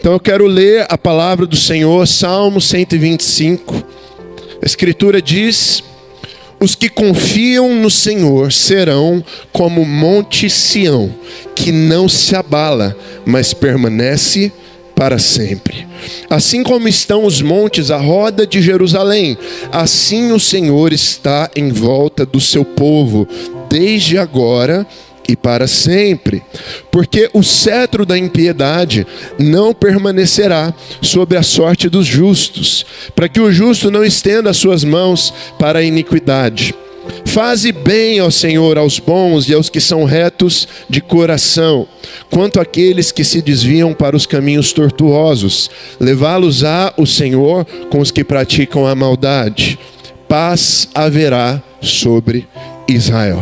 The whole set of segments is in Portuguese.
Então eu quero ler a palavra do Senhor, Salmo 125. A Escritura diz: os que confiam no Senhor serão como o monte Sião, que não se abala, mas permanece para sempre. Assim como estão os montes à roda de Jerusalém, assim o Senhor está em volta do seu povo, desde agora e para sempre. Porque o cetro da impiedade não permanecerá sobre a sorte dos justos, para que o justo não estenda as suas mãos para a iniquidade. Faze bem, ó Senhor, aos bons e aos que são retos de coração, quanto àqueles que se desviam para os caminhos tortuosos. Levá-los-á o Senhor com os que praticam a maldade. Paz haverá sobre Israel.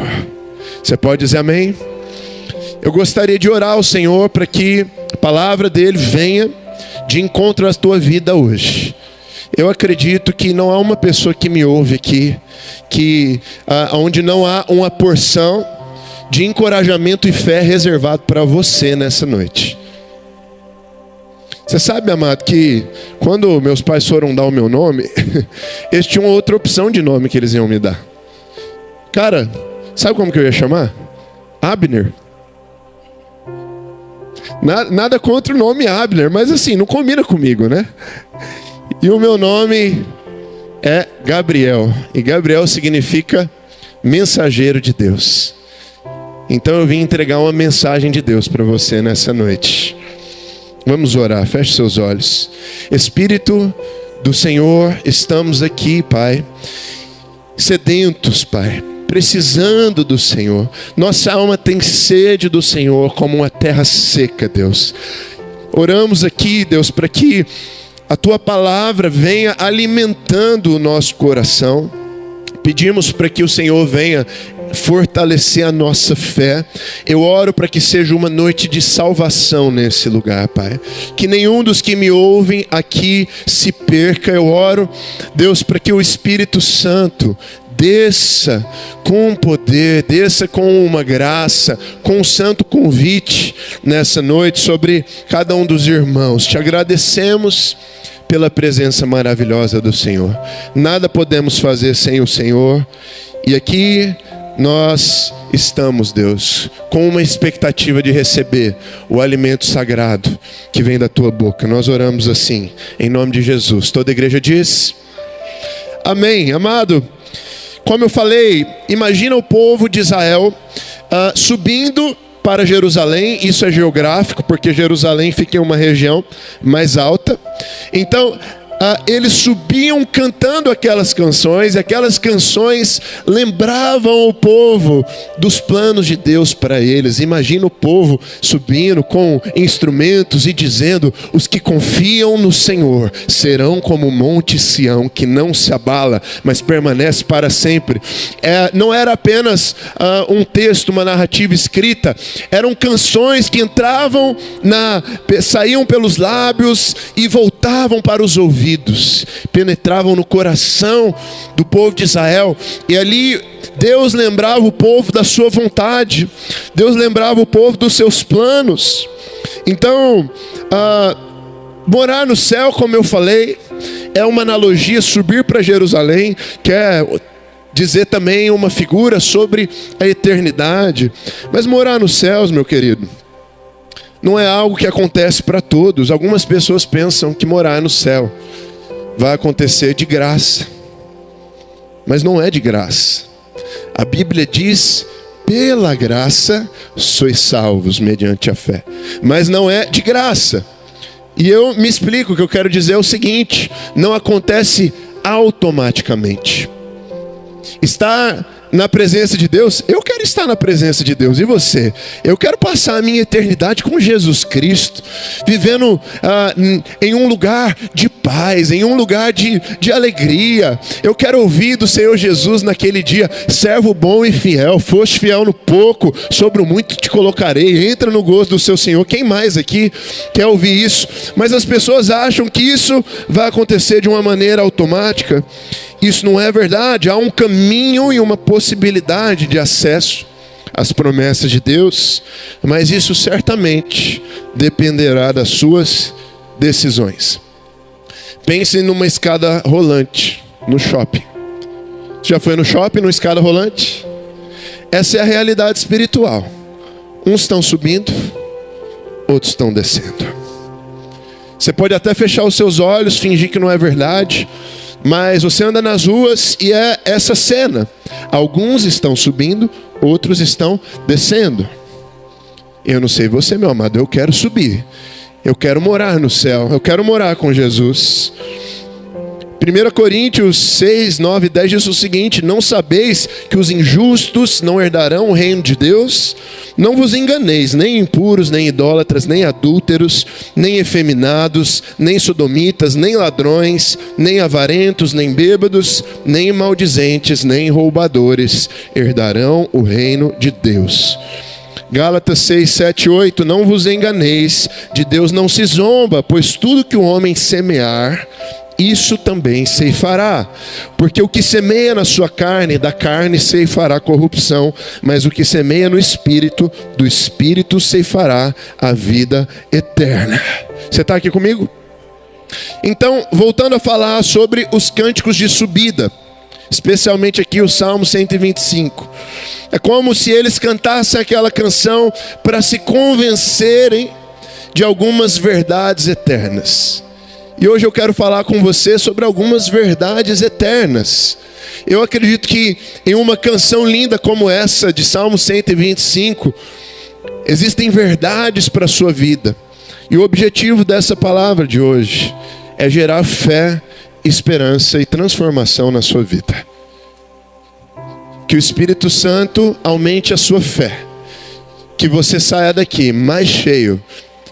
Você pode dizer amém? Eu gostaria de orar ao Senhor para que a palavra dele venha de encontro à tua vida hoje. Eu acredito que não há uma pessoa que me ouve aqui onde não há uma porção de encorajamento e fé reservado para você nessa noite. Você sabe, amado, que quando meus pais foram dar o meu nome, eles tinham outra opção de nome que eles iam me dar. Cara, sabe como que eu ia chamar? Abner. Nada contra o nome Abner, mas assim, não combina comigo, né? E o meu nome é Gabriel. E Gabriel significa mensageiro de Deus. Então eu vim entregar uma mensagem de Deus para você nessa noite. Vamos orar, feche seus olhos. Espírito do Senhor, estamos aqui, Pai, sedentos, Pai, precisando do Senhor. Nossa alma tem sede do Senhor como uma terra seca, Deus. Oramos aqui, Deus, para que a tua palavra venha alimentando o nosso coração. Pedimos para que o Senhor venha fortalecer a nossa fé. Eu oro para que seja uma noite de salvação nesse lugar, Pai. Que nenhum dos que me ouvem aqui se perca. Eu oro, Deus, para que o Espírito Santo desça com poder, desça com uma graça, com um santo convite nessa noite sobre cada um dos irmãos. Te agradecemos pela presença maravilhosa do Senhor. Nada podemos fazer sem o Senhor. E aqui nós estamos, Deus, com uma expectativa de receber o alimento sagrado que vem da tua boca. Nós oramos assim, em nome de Jesus. Toda a igreja diz amém. Amado, como eu falei, imagina o povo de Israel subindo para Jerusalém. Isso é geográfico, porque Jerusalém fica em uma região mais alta. Então eles subiam cantando aquelas canções, e aquelas canções lembravam o povo dos planos de Deus para eles. Imagina o povo subindo com instrumentos e dizendo: os que confiam no Senhor serão como o monte Sião, que não se abala, mas permanece para sempre. Não era apenas um texto, uma narrativa escrita, eram canções que entravam, saíam pelos lábios e voltavam para os ouvidos, penetravam no coração do povo de Israel. E ali Deus lembrava o povo da sua vontade, Deus lembrava o povo dos seus planos. Então morar no céu, como eu falei, é uma analogia. Subir para Jerusalém quer dizer também uma figura sobre a eternidade. Mas morar nos céus, meu querido, não é algo que acontece para todos. Algumas pessoas pensam que morar no céu vai acontecer de graça, mas não é de graça. A Bíblia diz: pela graça sois salvos mediante a fé, mas não é de graça. E eu me explico. O que eu quero dizer é o seguinte: não acontece automaticamente. Estar na presença de Deus, eu quero estar na presença de Deus. E você? Eu quero passar a minha eternidade com Jesus Cristo, vivendo em um lugar de paz, em um lugar de alegria. Eu quero ouvir do Senhor Jesus naquele dia: servo bom e fiel, foste fiel no pouco, sobre o muito te colocarei, entra no gozo do seu Senhor. Quem mais aqui quer ouvir isso? Mas as pessoas acham que isso vai acontecer de uma maneira automática. Isso não é verdade. Há um caminho e uma possibilidade de acesso às promessas de Deus, mas isso certamente dependerá das suas decisões. Pense numa escada rolante no shopping. Já foi no shopping, numa escada rolante? Essa é a realidade espiritual. Uns estão subindo, outros estão descendo. Você pode até fechar os seus olhos, fingir que não é verdade, mas você anda nas ruas e é essa cena. Alguns estão subindo, outros estão descendo. Eu não sei você, meu amado, eu quero subir. Eu quero morar no céu, eu quero morar com Jesus. 1 Coríntios 6, 9 e 10 diz o seguinte: não sabeis que os injustos não herdarão o reino de Deus? Não vos enganeis, nem impuros, nem idólatras, nem adúlteros, nem efeminados, nem sodomitas, nem ladrões, nem avarentos, nem bêbados, nem maldizentes, nem roubadores herdarão o reino de Deus. Gálatas 6, 7 e 8, não vos enganeis, de Deus não se zomba, pois tudo que o homem semear, isso também ceifará. Porque o que semeia na sua carne, da carne ceifará corrupção, mas o que semeia no Espírito, do Espírito ceifará a vida eterna. Você está aqui comigo? Então, voltando a falar sobre os cânticos de subida, especialmente aqui o Salmo 125. É como se eles cantassem aquela canção para se convencerem de algumas verdades eternas. E hoje eu quero falar com você sobre algumas verdades eternas. Eu acredito que em uma canção linda como essa de Salmo 125, existem verdades para a sua vida. E o objetivo dessa palavra de hoje é gerar fé, esperança e transformação na sua vida. Que o Espírito Santo aumente a sua fé. Que você saia daqui mais cheio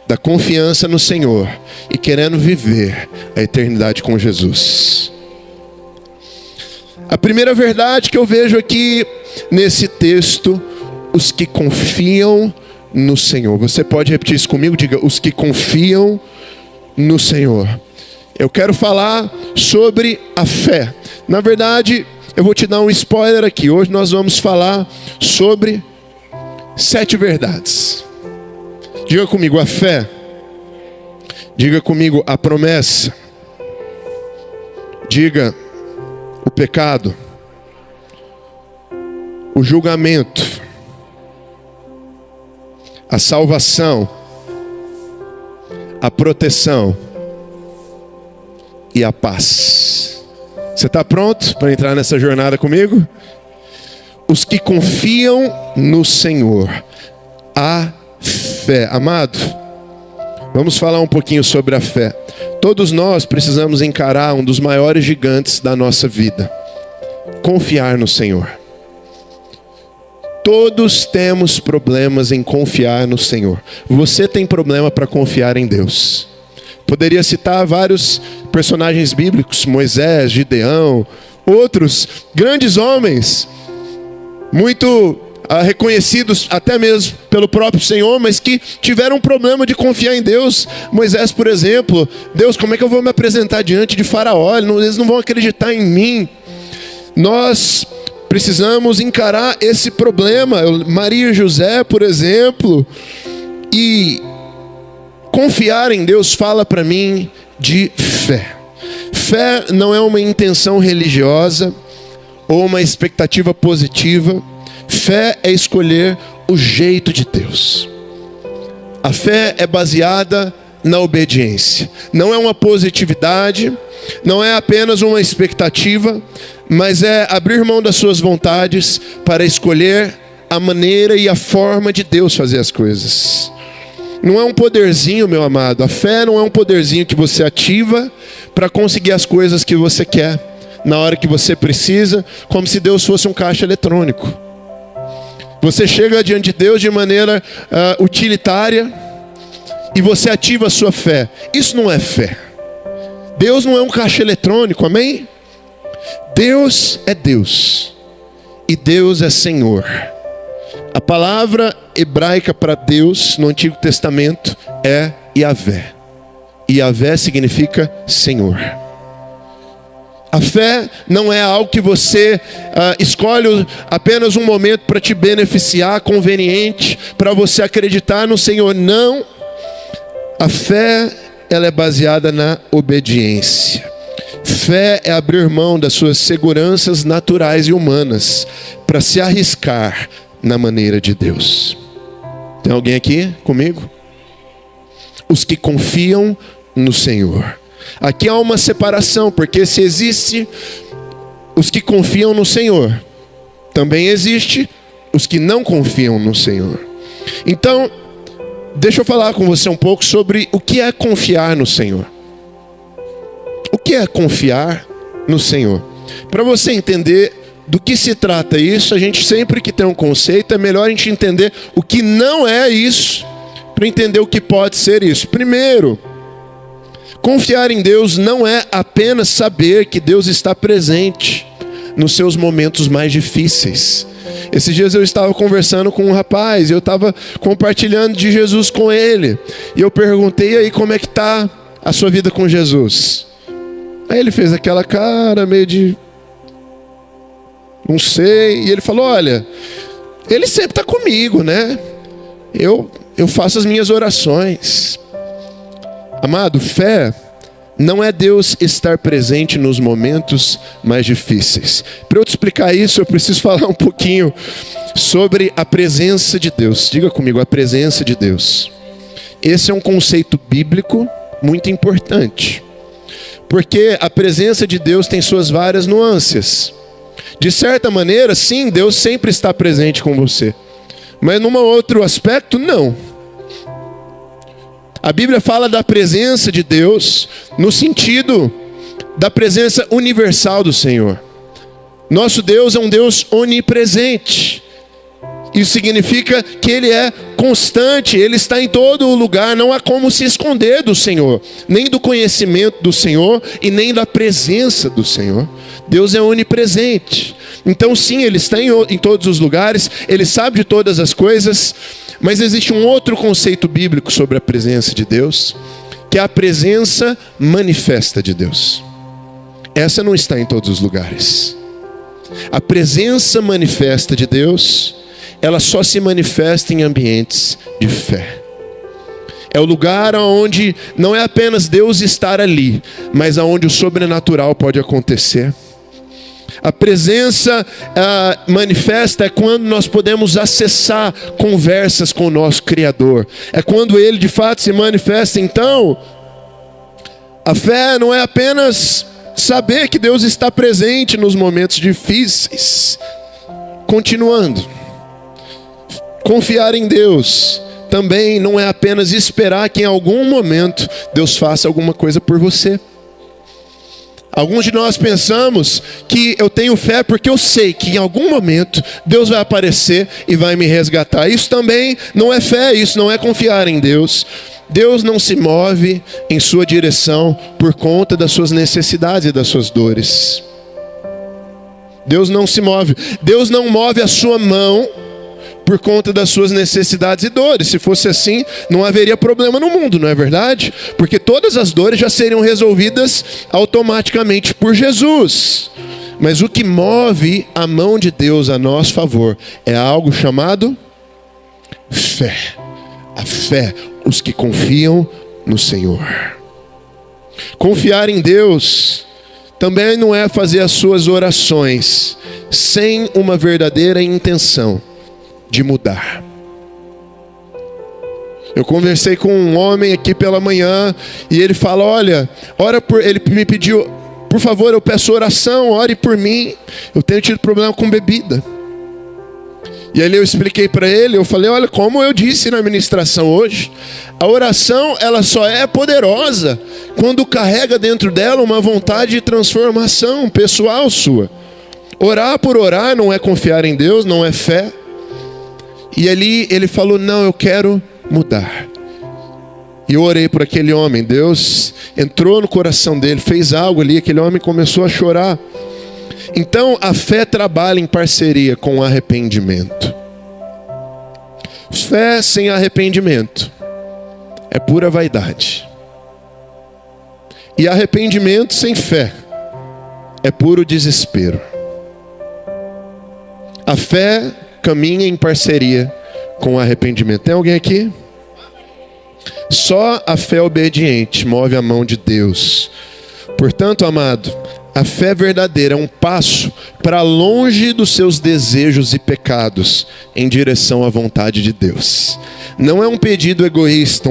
da confiança no Senhor e querendo viver a eternidade com Jesus. A primeira verdade que eu vejo aqui nesse texto: os que confiam no Senhor. Você pode repetir isso comigo? Diga: os que confiam no Senhor. Eu quero falar sobre a fé. Na verdade, eu vou te dar um spoiler aqui. Hoje nós vamos falar sobre 7 verdades. Diga comigo: a fé. Diga comigo: a promessa. Diga: o pecado. O julgamento. A salvação. A proteção. E a paz. Você está pronto para entrar nessa jornada comigo? Os que confiam no Senhor. A fé. Amado, vamos falar um pouquinho sobre a fé. Todos nós precisamos encarar um dos maiores gigantes da nossa vida: confiar no Senhor. Todos temos problemas em confiar no Senhor. Você tem problema para confiar em Deus. Poderia citar vários personagens bíblicos: Moisés, Gideão, outros grandes homens, muito reconhecidos até mesmo pelo próprio Senhor, mas que tiveram um problema de confiar em Deus. Moisés, por exemplo: Deus, como é que eu vou me apresentar diante de Faraó? Eles não vão acreditar em mim. Nós precisamos encarar esse problema. Maria e José, por exemplo. E confiar em Deus fala para mim de fé. Fé não é uma intenção religiosa ou uma expectativa positiva. Fé é escolher o jeito de Deus. A fé é baseada na obediência. Não é uma positividade, não é apenas uma expectativa, mas é abrir mão das suas vontades para escolher a maneira e a forma de Deus fazer as coisas. Não é um poderzinho, meu amado. A fé não é um poderzinho que você ativa para conseguir as coisas que você quer na hora que você precisa, como se Deus fosse um caixa eletrônico. Você chega diante de Deus de maneira utilitária e você ativa a sua fé. Isso não é fé. Deus não é um caixa eletrônico, amém? Deus é Deus e Deus é Senhor. A palavra hebraica para Deus no Antigo Testamento é Yahvé. Yahvé significa Senhor. A fé não é algo que você escolhe apenas um momento para te beneficiar, conveniente, para você acreditar no Senhor. Não. A fé ela é baseada na obediência. Fé é abrir mão das suas seguranças naturais e humanas para se arriscar na maneira de Deus. Tem alguém aqui comigo? Os que confiam no Senhor. Aqui há uma separação, porque se existe os que confiam no Senhor, também existe os que não confiam no Senhor. Então, deixa eu falar com você um pouco sobre o que é confiar no Senhor. O que é confiar no Senhor? Para você entender do que se trata isso, a gente sempre que tem um conceito, é melhor a gente entender o que não é isso, para entender o que pode ser isso. Primeiro, confiar em Deus não é apenas saber que Deus está presente nos seus momentos mais difíceis. Esses dias eu estava conversando com um rapaz, eu estava compartilhando de Jesus com ele, e eu perguntei, aí, como é que está a sua vida com Jesus? Aí ele fez aquela cara meio de não sei, e ele falou, olha, ele sempre está comigo, né? Eu faço as minhas orações. Amado, fé não é Deus estar presente nos momentos mais difíceis. Para eu te explicar isso, eu preciso falar um pouquinho sobre a presença de Deus. Diga comigo, a presença de Deus. Esse é um conceito bíblico muito importante, porque a presença de Deus tem suas várias nuances. De certa maneira, sim, Deus sempre está presente com você, mas num outro aspecto, não. A Bíblia fala da presença de Deus no sentido da presença universal do Senhor. Nosso Deus é um Deus onipresente. Isso significa que Ele é constante, Ele está em todo lugar, não há como se esconder do Senhor, nem do conhecimento do Senhor e nem da presença do Senhor. Deus é onipresente. Então sim, Ele está em todos os lugares, Ele sabe de todas as coisas, mas existe um outro conceito bíblico sobre a presença de Deus, que é a presença manifesta de Deus. Essa não está em todos os lugares. A presença manifesta de Deus, ela só se manifesta em ambientes de fé. É o lugar onde não é apenas Deus estar ali, mas onde o sobrenatural pode acontecer. A presença manifesta é quando nós podemos acessar conversas com o nosso Criador. É quando Ele de fato se manifesta. Então, a fé não é apenas saber que Deus está presente nos momentos difíceis. Continuando, confiar em Deus também não é apenas esperar que em algum momento Deus faça alguma coisa por você. Alguns de nós pensamos que eu tenho fé porque eu sei que em algum momento Deus vai aparecer e vai me resgatar. Isso também não é fé, isso não é confiar em Deus. Deus não se move em sua direção por conta das suas necessidades e das suas dores. Deus não se move. Deus não move a sua mão por conta das suas necessidades e dores. Se fosse assim, não haveria problema no mundo, não é verdade? Porque todas as dores já seriam resolvidas automaticamente por Jesus. Mas o que move a mão de Deus a nosso favor é algo chamado fé. A fé, os que confiam no Senhor. Confiar em Deus também não é fazer as suas orações sem uma verdadeira intenção de mudar. Eu conversei com um homem aqui pela manhã e ele fala, olha, ele me pediu, por favor, eu peço oração, ore por mim, eu tenho tido problema com bebida. E ali eu expliquei para ele, eu falei, olha, como eu disse na ministração hoje, a oração ela só é poderosa quando carrega dentro dela uma vontade de transformação pessoal sua. Orar por orar não é confiar em Deus, não é fé. E ali ele falou, não, eu quero mudar. E eu orei por aquele homem, Deus entrou no coração dele, fez algo ali, aquele homem começou a chorar. Então a fé trabalha em parceria com o arrependimento. Fé sem arrependimento é pura vaidade. E arrependimento sem fé é puro desespero. A fé caminha em parceria com o arrependimento. Tem alguém aqui? Só a fé obediente move a mão de Deus. Portanto, amado, a fé verdadeira é um passo para longe dos seus desejos e pecados em direção à vontade de Deus. Não é um pedido egoísta,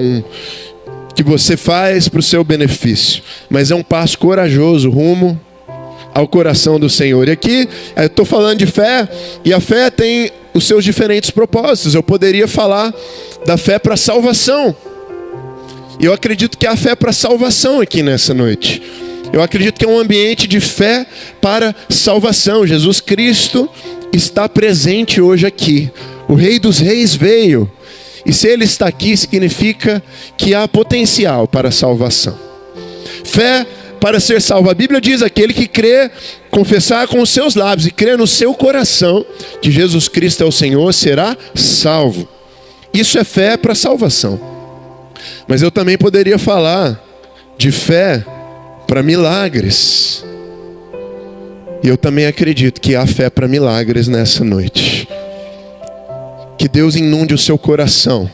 que você faz para o seu benefício, mas é um passo corajoso rumo ao coração do Senhor. E aqui eu estou falando de fé, e a fé tem os seus diferentes propósitos. Eu poderia falar da fé para salvação. E eu acredito que há fé para salvação aqui nessa noite. Eu acredito que é um ambiente de fé para salvação. Jesus Cristo está presente hoje aqui. O Rei dos Reis veio. E se Ele está aqui, significa que há potencial para a salvação. Fé para ser salvo. A Bíblia diz: aquele que crê, confessar com os seus lábios e crer no seu coração que Jesus Cristo é o Senhor, será salvo. Isso é fé para salvação. Mas eu também poderia falar de fé para milagres. E eu também acredito que há fé para milagres nessa noite. Que Deus inunde o seu coração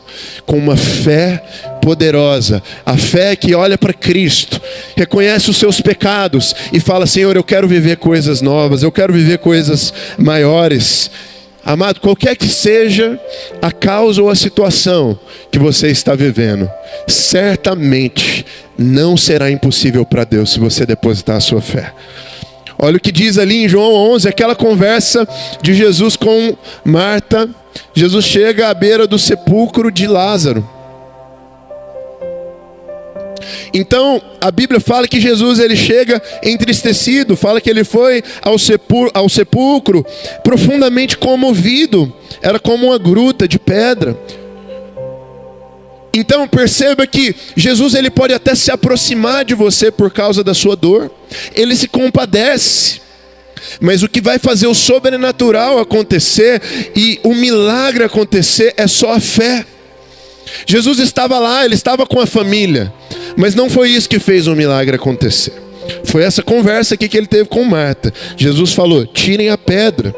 com uma fé poderosa. A fé que olha para Cristo, reconhece os seus pecados e fala: Senhor, eu quero viver coisas novas, eu quero viver coisas maiores. Amado, qualquer que seja a causa ou a situação que você está vivendo, certamente não será impossível para Deus se você depositar a sua fé. Olha o que diz ali em João 11, aquela conversa de Jesus com Marta. Jesus chega à beira do sepulcro de Lázaro. Então, a Bíblia fala que Jesus ele chega entristecido, fala que ele foi ao sepulcro profundamente comovido. Era como uma gruta de pedra. Então perceba que Jesus ele pode até se aproximar de você por causa da sua dor. Ele se compadece. Mas o que vai fazer o sobrenatural acontecer e o milagre acontecer é só a fé. Jesus estava lá, ele estava com a família. Mas não foi isso que fez o milagre acontecer. Foi essa conversa aqui que ele teve com Marta. Jesus falou: tirem a pedra.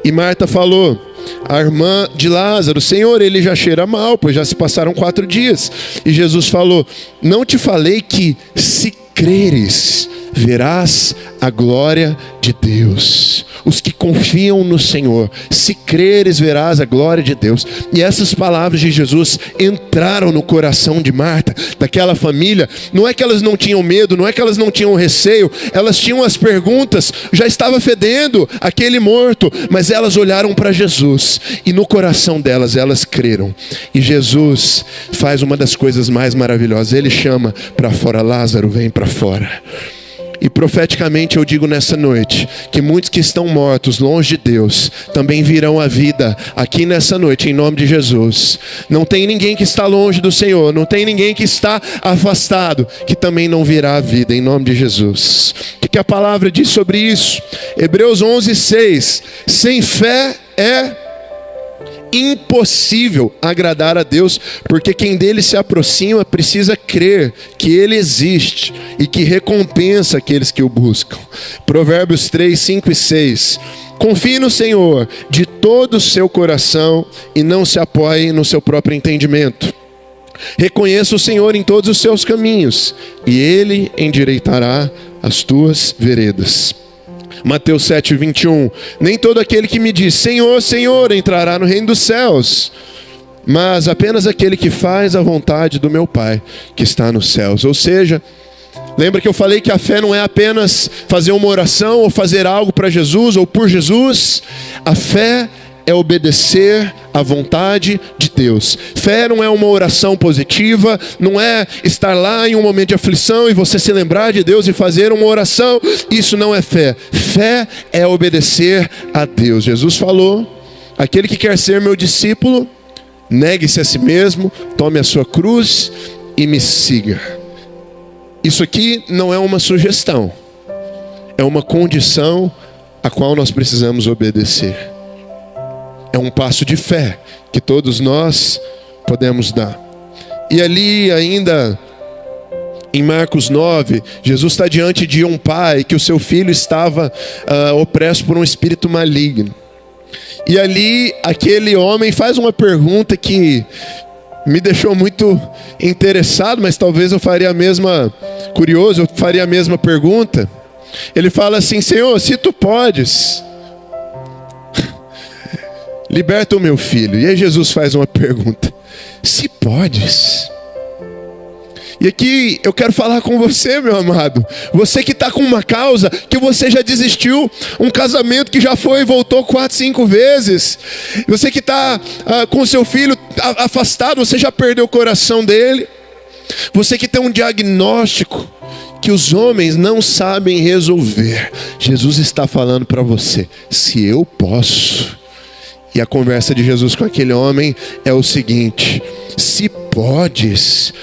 E Marta falou, a irmã de Lázaro: Senhor, ele já cheira mal, pois já se passaram 4 dias. E Jesus falou: não te falei que se creres, verás a glória de Deus. Os que confiam no Senhor, se creres, verás a glória de Deus. E essas palavras de Jesus entraram no coração de Marta, daquela família. Não é que elas não tinham medo, não é que elas não tinham receio, elas tinham as perguntas, já estava fedendo aquele morto, mas elas olharam para Jesus e no coração delas, elas creram. E Jesus faz uma das coisas mais maravilhosas. Ele chama para fora: Lázaro, vem para fora. E profeticamente eu digo nessa noite que muitos que estão mortos longe de Deus também virão à vida aqui nessa noite, em nome de Jesus. Não tem ninguém que está longe do Senhor, não tem ninguém que está afastado que também não virá à vida, em nome de Jesus. O que a palavra diz sobre isso? Hebreus 11:6. Sem fé é impossível agradar a Deus, porque quem dele se aproxima precisa crer que ele existe e que recompensa aqueles que o buscam. Provérbios 3, 5 e 6. Confie no Senhor de todo o seu coração e não se apoie no seu próprio entendimento. Reconheça o Senhor em todos os seus caminhos e ele endireitará as tuas veredas. Mateus 7, 21. Nem todo aquele que me diz Senhor, Senhor entrará no reino dos céus, mas apenas aquele que faz a vontade do meu Pai que está nos céus. Ou seja, lembra que eu falei que a fé não é apenas fazer uma oração ou fazer algo para Jesus ou por Jesus. A fé é obedecer à vontade de Deus. Fé não é uma oração positiva, não é estar lá em um momento de aflição e você se lembrar de Deus e fazer uma oração. Isso não é fé. Fé é obedecer a Deus. Jesus falou: aquele que quer ser meu discípulo, negue-se a si mesmo, tome a sua cruz e me siga. Isso aqui não é uma sugestão, é uma condição a qual nós precisamos obedecer. É um passo de fé que todos nós podemos dar. E ali ainda em Marcos 9, Jesus está diante de um pai que o seu filho estava opresso por um espírito maligno. E ali aquele homem faz uma pergunta que me deixou muito interessado, mas talvez eu faria a mesma, curioso, eu faria a mesma pergunta. Ele fala assim: Senhor, se tu podes, liberta o meu filho. E aí Jesus faz uma pergunta: se podes? E aqui eu quero falar com você, meu amado. Você que está com uma causa que você já desistiu. Um casamento que já foi e voltou 4, 5 vezes. Você que está com seu filho afastado, você já perdeu o coração dele. Você que tem um diagnóstico que os homens não sabem resolver. Jesus está falando para você: se eu posso. E a conversa de Jesus com aquele homem é o seguinte: se podes,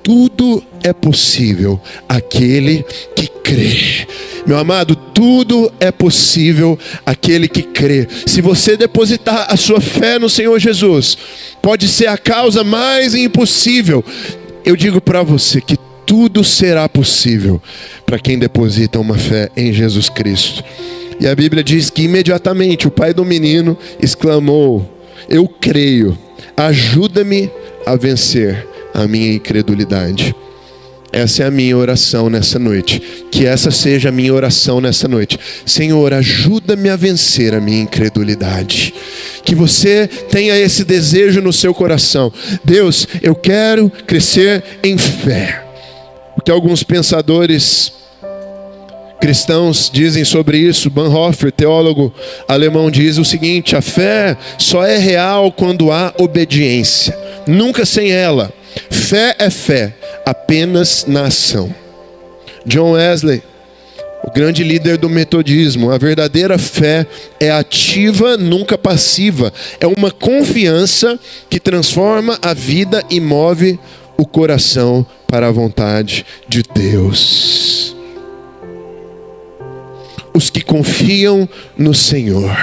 tudo é possível aquele que crê. Meu amado, tudo é possível aquele que crê. Se você depositar a sua fé no Senhor Jesus, pode ser a causa mais impossível. Eu digo para você que tudo será possível para quem deposita uma fé em Jesus Cristo. E a Bíblia diz que imediatamente o pai do menino exclamou: eu creio, ajuda-me a vencer a minha incredulidade. Essa é a minha oração nessa noite. Que essa seja a minha oração nessa noite. Senhor, ajuda-me a vencer a minha incredulidade. Que você tenha esse desejo no seu coração. Deus, eu quero crescer em fé. O que alguns pensadores cristãos dizem sobre isso. Bonhoeffer, teólogo alemão, diz o seguinte: a fé só é real quando há obediência. Nunca sem ela. Fé é fé, apenas na ação. John Wesley, o grande líder do metodismo: a verdadeira fé é ativa, nunca passiva. É uma confiança que transforma a vida e move o coração para a vontade de Deus. Os que confiam no Senhor.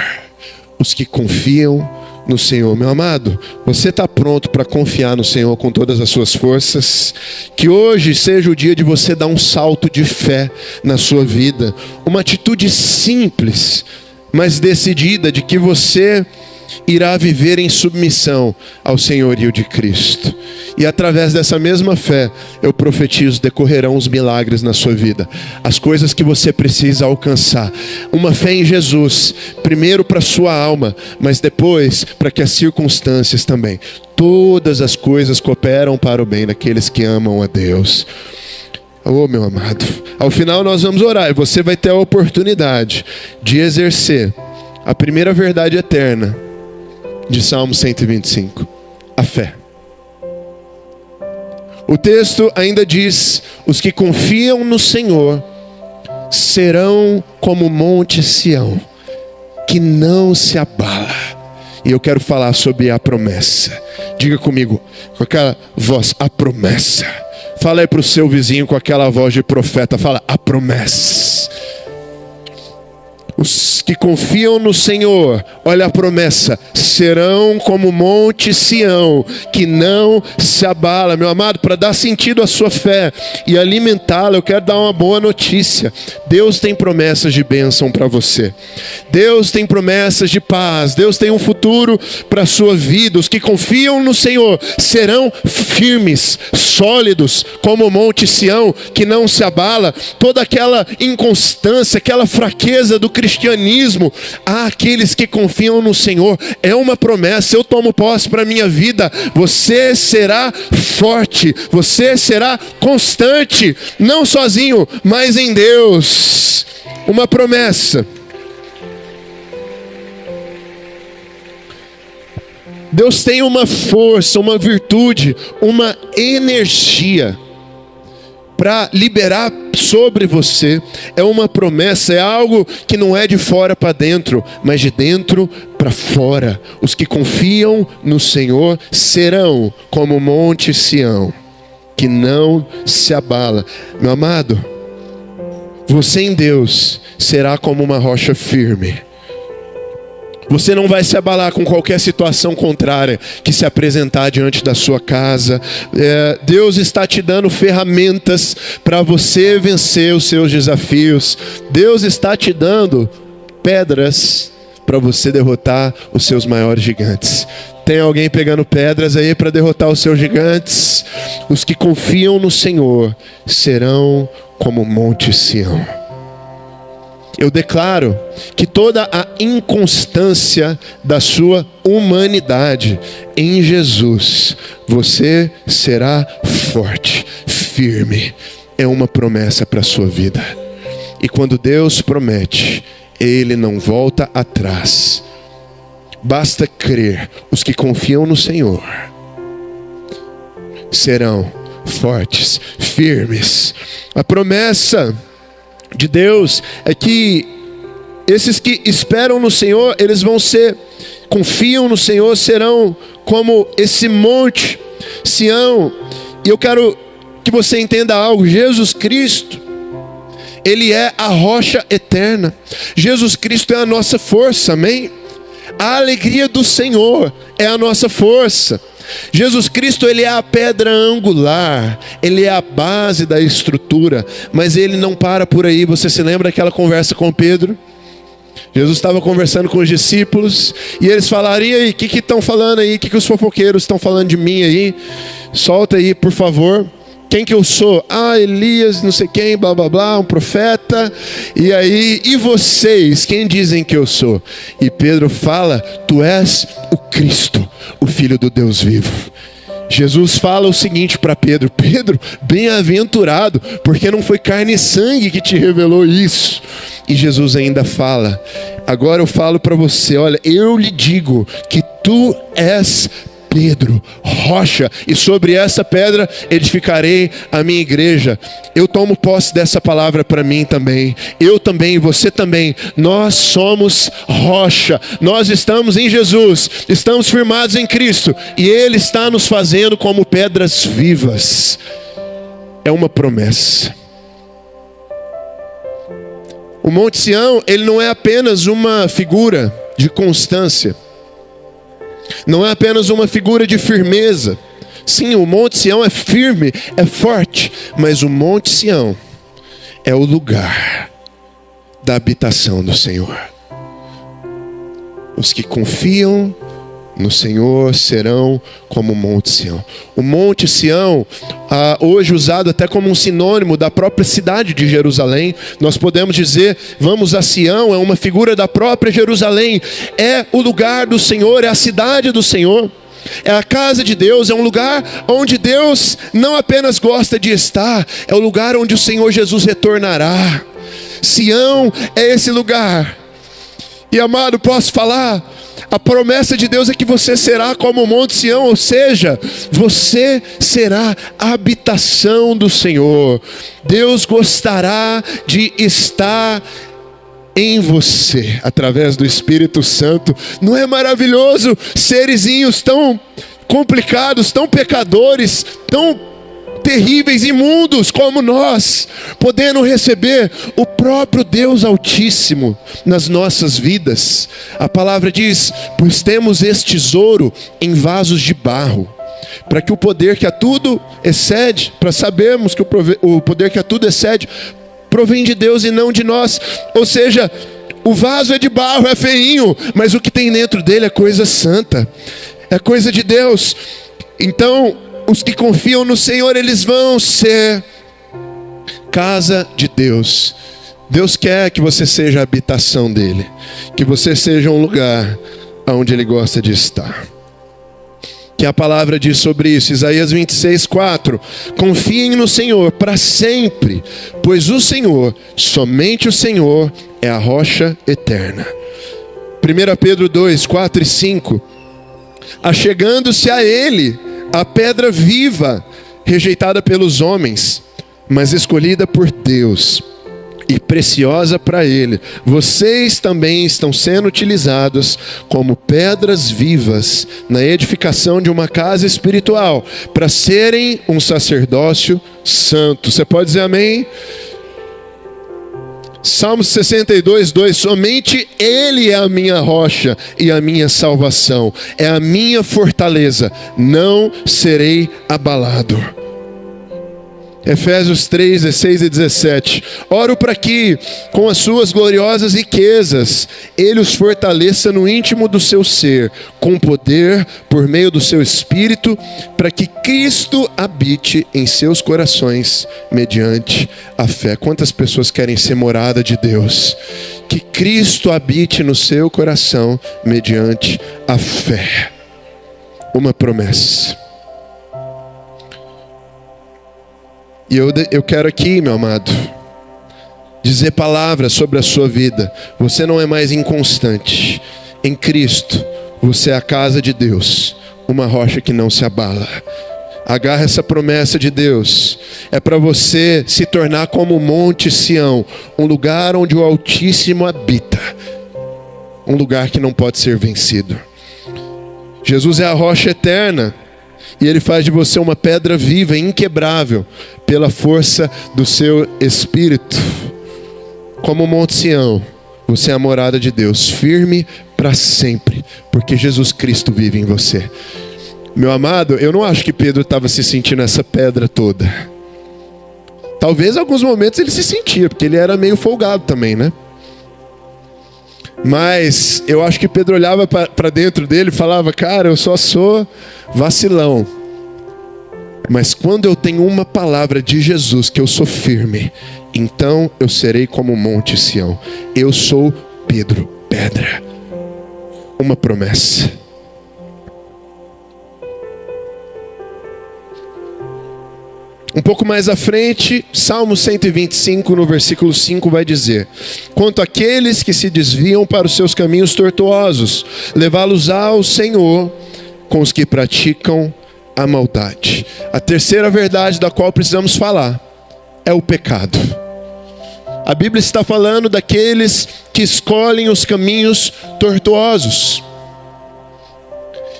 Os que confiam no Senhor. Meu amado, você está pronto para confiar no Senhor com todas as suas forças? Que hoje seja o dia de você dar um salto de fé na sua vida. Uma atitude simples, mas decidida, de que você irá viver em submissão ao senhorio de Cristo. E através dessa mesma fé, eu profetizo, decorrerão os milagres na sua vida. As coisas que você precisa alcançar. Uma fé em Jesus, primeiro para a sua alma, mas depois para que as circunstâncias também. Todas as coisas cooperam para o bem daqueles que amam a Deus. Oh, meu amado, ao final nós vamos orar e você vai ter a oportunidade de exercer a primeira verdade eterna de Salmo 125, a fé. O texto ainda diz: os que confiam no Senhor serão como o monte Sião, que não se abala. E eu quero falar sobre a promessa. Diga comigo, com aquela voz: a promessa. Fala aí para o seu vizinho com aquela voz de profeta. Fala: a promessa. Os que confiam no Senhor, olha a promessa, serão como o monte Sião, que não se abala. Meu amado, para dar sentido à sua fé e alimentá-la, eu quero dar uma boa notícia. Deus tem promessas de bênção para você. Deus tem promessas de paz. Deus tem um futuro para a sua vida. Os que confiam no Senhor serão firmes, sólidos, como o monte Sião, que não se abala. Toda aquela inconstância, aquela fraqueza do cristianismo, há aqueles que confiam no Senhor. É uma promessa, eu tomo posse para a minha vida. Você será forte, você será constante, não sozinho, mas em Deus. Uma promessa. Deus tem uma força, uma virtude, uma energia para liberar sobre você. É uma promessa, é algo que não é de fora para dentro, mas de dentro para fora. Os que confiam no Senhor serão como o monte Sião, que não se abala. Meu amado, você em Deus será como uma rocha firme. Você não vai se abalar com qualquer situação contrária que se apresentar diante da sua casa. Deus está te dando ferramentas para você vencer os seus desafios. Deus está te dando pedras para você derrotar os seus maiores gigantes. Tem alguém pegando pedras aí para derrotar os seus gigantes? Os que confiam no Senhor serão como o Monte Sião. Eu declaro que toda a inconstância da sua humanidade em Jesus, você será forte, firme. É uma promessa para a sua vida. E quando Deus promete, Ele não volta atrás. Basta crer. Os que confiam no Senhor serão fortes, firmes. A promessa de Deus é que esses que esperam no Senhor, eles vão ser, confiam no Senhor, serão como esse monte Sião. E eu quero que você entenda algo. Jesus Cristo, Ele é a rocha eterna. Jesus Cristo é a nossa força, amém? A alegria do Senhor é a nossa força. Jesus Cristo, Ele é a pedra angular, Ele é a base da estrutura, mas Ele não para por aí. Você se lembra daquela conversa com Pedro? Jesus estava conversando com os discípulos e eles falaram: e aí, o que estão falando aí? O que os fofoqueiros estão falando de mim aí? Solta aí, por favor. Quem que eu sou? Ah, Elias, não sei quem, blá blá blá, um profeta. E aí, e vocês? Quem dizem que eu sou? E Pedro fala: tu és o Cristo, o Filho do Deus vivo. Jesus fala o seguinte para Pedro: Pedro, bem-aventurado, porque não foi carne e sangue que te revelou isso. E Jesus ainda fala: agora eu falo para você, olha, eu lhe digo que tu és Pedro, rocha, e sobre essa pedra edificarei a minha igreja. Eu tomo posse dessa palavra para mim também. Eu também, você também. Nós somos rocha. Nós estamos em Jesus, estamos firmados em Cristo, e Ele está nos fazendo como pedras vivas. É uma promessa. O Monte Sião, ele não é apenas uma figura de constância. Não é apenas uma figura de firmeza. Sim, o Monte Sião é firme, é forte, mas o Monte Sião é o lugar da habitação do Senhor. Os que confiam no Senhor serão como o Monte Sião. O Monte Sião, hoje usado até como um sinônimo da própria cidade de Jerusalém. Nós podemos dizer, vamos a Sião, é uma figura da própria Jerusalém. É o lugar do Senhor, é a cidade do Senhor. É a casa de Deus, é um lugar onde Deus não apenas gosta de estar, é o lugar onde o Senhor Jesus retornará. Sião é esse lugar. E amado, posso falar? A promessa de Deus é que você será como o Monte Sião, ou seja, você será a habitação do Senhor. Deus gostará de estar em você, através do Espírito Santo. Não é maravilhoso? Serezinhos tão complicados, tão pecadores, tão terríveis, imundos como nós, podendo receber o próprio Deus Altíssimo nas nossas vidas. A palavra diz: pois temos este tesouro em vasos de barro, para que o poder que a tudo excede, para sabermos que o poder que a tudo excede, provém de Deus e não de nós. Ou seja, o vaso é de barro, é feinho, mas o que tem dentro dele é coisa santa, é coisa de Deus. Então, os que confiam no Senhor, eles vão ser casa de Deus. Deus quer que você seja a habitação dele, que você seja um lugar onde ele gosta de estar. Que a palavra diz sobre isso, Isaías 26:4: confiem no Senhor para sempre, pois o Senhor, somente o Senhor, é a rocha eterna. 1 Pedro 2:4 e 5: achegando-se a ele a pedra viva, rejeitada pelos homens, mas escolhida por Deus e preciosa para Ele. Vocês também estão sendo utilizados como pedras vivas na edificação de uma casa espiritual, para serem um sacerdócio santo. Você pode dizer amém? Salmos 62:2: somente Ele é a minha rocha e a minha salvação, é a minha fortaleza, não serei abalado. Efésios 3, 16 e 17. Oro para que, com as suas gloriosas riquezas, Ele os fortaleça no íntimo do seu ser, com poder, por meio do seu Espírito, para que Cristo habite em seus corações, mediante a fé. Quantas pessoas querem ser morada de Deus? Que Cristo habite no seu coração, mediante a fé. Uma promessa. E eu quero aqui, meu amado, dizer palavras sobre a sua vida. Você não é mais inconstante. Em Cristo, você é a casa de Deus, uma rocha que não se abala. Agarra essa promessa de Deus. É para você se tornar como o Monte Sião, um lugar onde o Altíssimo habita, um lugar que não pode ser vencido. Jesus é a rocha eterna. E Ele faz de você uma pedra viva, inquebrável, pela força do seu Espírito. Como o Monte Sião, você é a morada de Deus, firme para sempre, porque Jesus Cristo vive em você. Meu amado, eu não acho que Pedro estava se sentindo essa pedra toda. Talvez em alguns momentos ele se sentia, porque ele era meio folgado também, né? Mas eu acho que Pedro olhava para dentro dele e falava: cara, eu só sou vacilão. Mas quando eu tenho uma palavra de Jesus, que eu sou firme, então eu serei como o Monte Sião. Eu sou Pedro, pedra. Uma promessa. Um pouco mais à frente, Salmo 125, no versículo 5, vai dizer: quanto àqueles que se desviam para os seus caminhos tortuosos, levá-los ao Senhor com os que praticam a maldade. A terceira verdade da qual precisamos falar é o pecado. A Bíblia está falando daqueles que escolhem os caminhos tortuosos.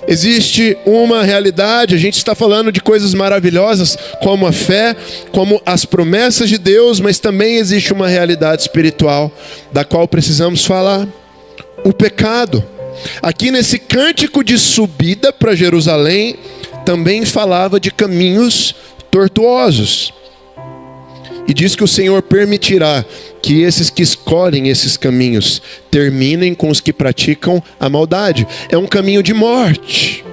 Existe uma realidade, a gente está falando de coisas maravilhosas, como a fé, como as promessas de Deus, mas também existe uma realidade espiritual, da qual precisamos falar: o pecado. Aqui nesse cântico de subida para Jerusalém, também falava de caminhos tortuosos. E diz que o Senhor permitirá que esses que escolhem esses caminhos terminem com os que praticam a maldade. É um caminho de morte.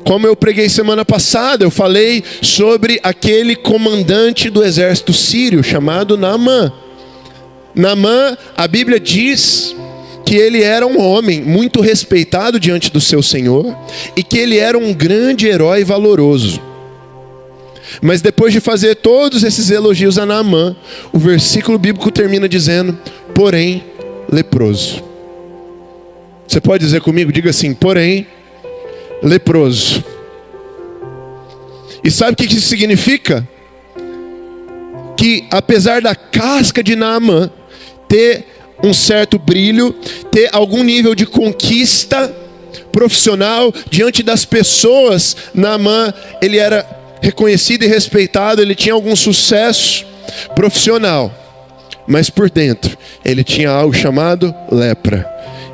Como eu preguei semana passada, eu falei sobre aquele comandante do exército sírio chamado Naamã. Naamã, a Bíblia diz que ele era um homem muito respeitado diante do seu Senhor e que ele era um grande herói valoroso. Mas depois de fazer todos esses elogios a Naamã, o versículo bíblico termina dizendo: porém, leproso. Você pode dizer comigo? Diga assim: porém, leproso. E sabe o que isso significa? Que apesar da casca de Naamã ter um certo brilho, ter algum nível de conquista profissional diante das pessoas, Naamã, ele era reconhecido e respeitado, ele tinha algum sucesso profissional, mas por dentro ele tinha algo chamado lepra.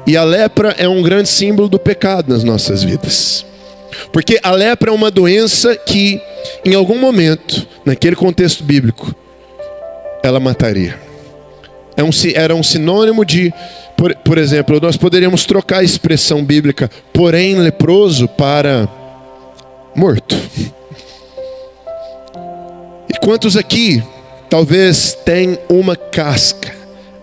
E a lepra é um grande símbolo do pecado nas nossas vidas, porque a lepra é uma doença que em algum momento, naquele contexto bíblico, ela mataria. Era um sinônimo de, por exemplo, nós poderíamos trocar a expressão bíblica porém leproso para morto. E quantos aqui talvez têm uma casca?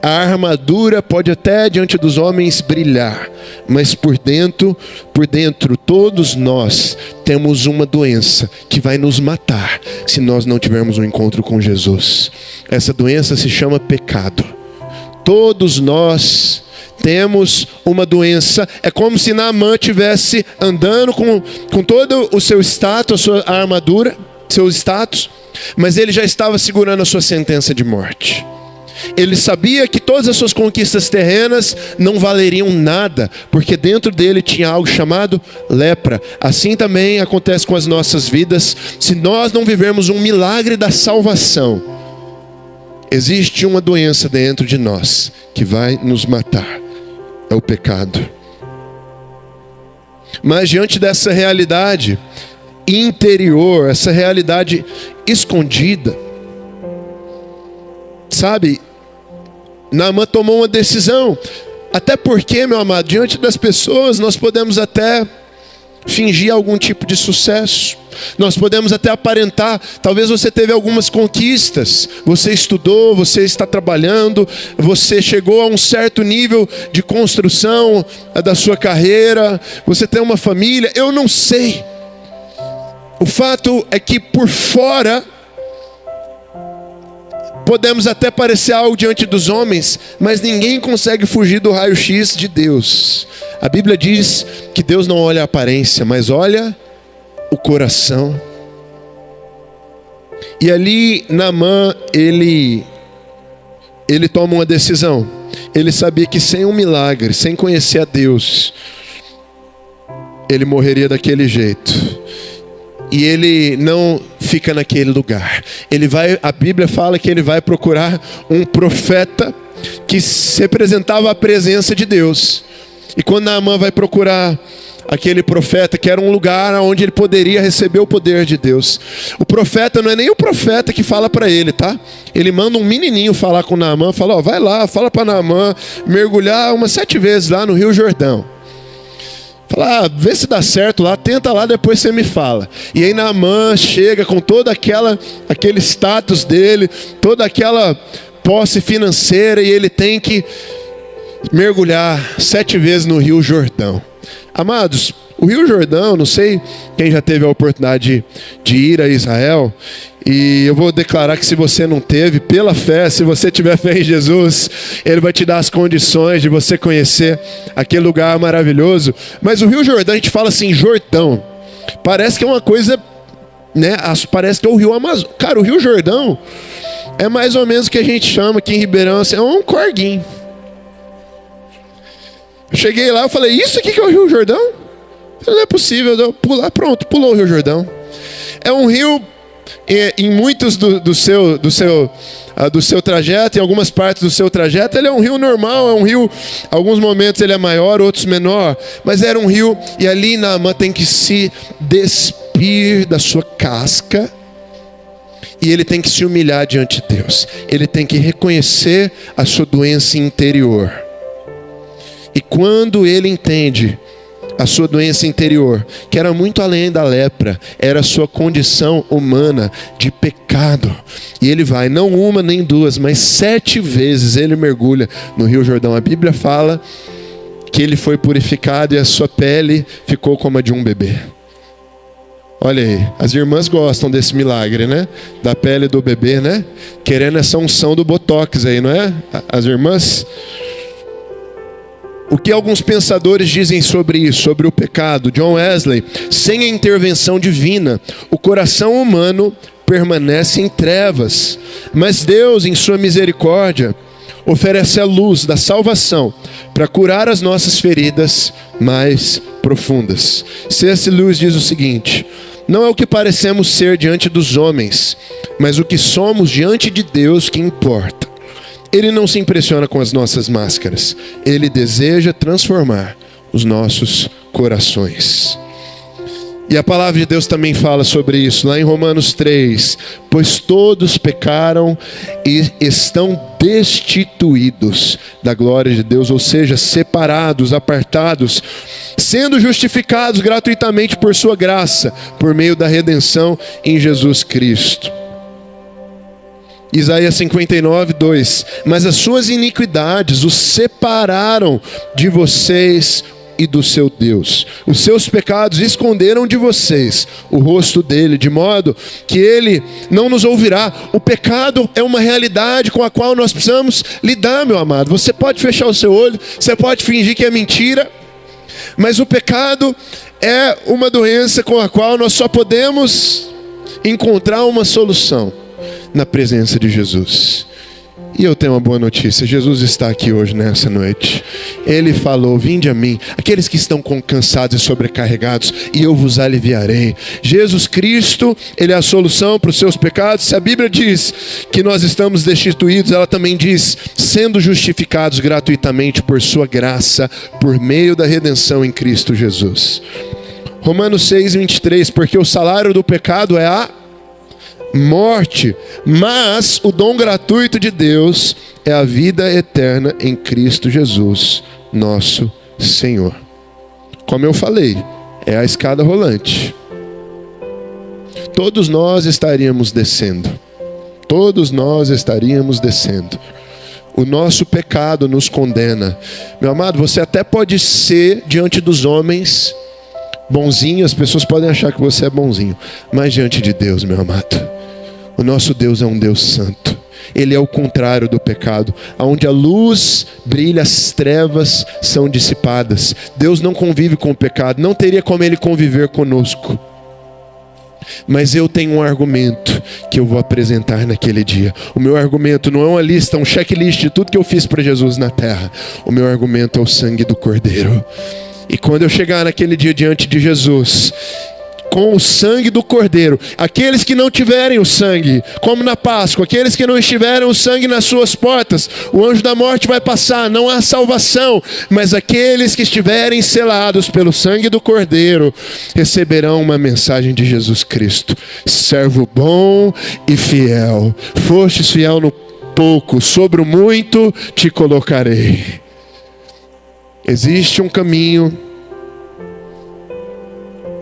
A armadura pode até diante dos homens brilhar, mas por dentro todos nós temos uma doença que vai nos matar se nós não tivermos um encontro com Jesus. Essa doença se chama pecado. Todos nós temos uma doença. É como se Naamã estivesse andando com todo o seu status, a sua armadura, seu status, mas ele já estava segurando a sua sentença de morte. Ele sabia que todas as suas conquistas terrenas não valeriam nada, porque dentro dele tinha algo chamado lepra. Assim também acontece com as nossas vidas. Se nós não vivermos um milagre da salvação, existe uma doença dentro de nós que vai nos matar. É o pecado. Mas diante dessa realidade, interior, essa realidade escondida. Sabe, Naamã tomou uma decisão. Até porque, meu amado, diante das pessoas nós podemos até fingir algum tipo de sucesso. Nós podemos até aparentar. Talvez você teve algumas conquistas. Você estudou, você está trabalhando, você chegou a um certo nível de construção da sua carreira, você tem uma família, eu não sei. O fato é que por fora podemos até parecer algo diante dos homens, mas ninguém consegue fugir do raio-x de Deus. A Bíblia diz que Deus não olha a aparência, mas olha o coração. E ali Naamã, ele toma uma decisão. Ele sabia que sem um milagre, sem conhecer a Deus, ele morreria daquele jeito. E ele não fica naquele lugar. A Bíblia fala que ele vai procurar um profeta que representava a presença de Deus. E quando Naamã vai procurar aquele profeta, que era um lugar onde ele poderia receber o poder de Deus. O profeta não é nem o profeta que fala para ele, tá? Ele manda um menininho falar com Naamã, fala, vai lá, fala para Naamã mergulhar umas 7 vezes lá no Rio Jordão. Fala, vê se dá certo lá, tenta lá, depois você me fala. E aí Naamã chega com todo aquele status dele, toda aquela posse financeira, e ele tem que mergulhar 7 vezes no Rio Jordão. Amados, o Rio Jordão, não sei quem já teve a oportunidade de ir a Israel, e eu vou declarar que se você não teve, pela fé, se você tiver fé em Jesus, Ele vai te dar as condições de você conhecer aquele lugar maravilhoso. Mas o Rio Jordão, a gente fala assim, Jordão, parece que é uma coisa, né? Parece que é o Rio Amazonas. Cara, o Rio Jordão é mais ou menos o que a gente chama aqui em Ribeirão, assim, é um corguinho. Eu cheguei lá, eu falei, isso aqui que é o Rio Jordão? Eu falei, não é possível, eu pular, pronto, pulou o Rio Jordão. É um rio, em muitos do seu trajeto, em algumas partes do seu trajeto, ele é um rio normal, é um rio, alguns momentos ele é maior, outros menor, mas era um rio, e ali Naamã tem que se despir da sua casca, e ele tem que se humilhar diante de Deus, ele tem que reconhecer a sua doença interior. E quando ele entende a sua doença interior, que era muito além da lepra, era a sua condição humana de pecado, e ele vai, não uma nem duas, mas 7 vezes ele mergulha no Rio Jordão. A Bíblia fala que ele foi purificado e a sua pele ficou como a de um bebê. Olha aí, as irmãs gostam desse milagre, né? Da pele do bebê, né? Querendo essa unção do Botox aí, não é? As irmãs... O que alguns pensadores dizem sobre isso, sobre o pecado? John Wesley, sem a intervenção divina, o coração humano permanece em trevas, mas Deus, em sua misericórdia, oferece a luz da salvação para curar as nossas feridas mais profundas. C.S. Lewis diz o seguinte: não é o que parecemos ser diante dos homens, mas o que somos diante de Deus que importa. Ele não se impressiona com as nossas máscaras. Ele deseja transformar os nossos corações. E a palavra de Deus também fala sobre isso, lá em Romanos 3. Pois todos pecaram e estão destituídos da glória de Deus, ou seja, separados, apartados, sendo justificados gratuitamente por sua graça, por meio da redenção em Jesus Cristo. Isaías 59, 2. Mas as suas iniquidades os separaram de vocês e do seu Deus. Os seus pecados esconderam de vocês o rosto dele, de modo que ele não nos ouvirá. O pecado é uma realidade com a qual nós precisamos lidar, meu amado. Você pode fechar o seu olho, você pode fingir que é mentira, mas o pecado é uma doença com a qual nós só podemos encontrar uma solução na presença de Jesus. E eu tenho uma boa notícia, Jesus está aqui hoje, nessa noite. Ele falou, vinde a mim, aqueles que estão cansados e sobrecarregados, e eu vos aliviarei. Jesus Cristo, Ele é a solução para os seus pecados. Se a Bíblia diz que nós estamos destituídos, ela também diz, sendo justificados gratuitamente por sua graça, por meio da redenção em Cristo Jesus. Romanos 6, 23, porque o salário do pecado é a morte, mas o dom gratuito de Deus é a vida eterna em Cristo Jesus, nosso Senhor. Como eu falei, é a escada rolante. Todos nós estaríamos descendo. Todos nós estaríamos descendo. O nosso pecado nos condena. Meu amado, você até pode ser diante dos homens bonzinho, as pessoas podem achar que você é bonzinho, mas diante de Deus, meu amado, o nosso Deus é um Deus santo. Ele é o contrário do pecado. Onde a luz brilha, as trevas são dissipadas. Deus não convive com o pecado. Não teria como Ele conviver conosco. Mas eu tenho um argumento que eu vou apresentar naquele dia. O meu argumento não é uma lista, um checklist de tudo que eu fiz para Jesus na terra. O meu argumento é o sangue do Cordeiro. E quando eu chegar naquele dia diante de Jesus, com o sangue do Cordeiro, aqueles que não tiverem o sangue, como na Páscoa, aqueles que não estiverem o sangue nas suas portas, o anjo da morte vai passar, não há salvação. Mas aqueles que estiverem selados pelo sangue do Cordeiro, receberão uma mensagem de Jesus Cristo: servo bom e fiel, fostes fiel no pouco, sobre o muito te colocarei. Existe um caminho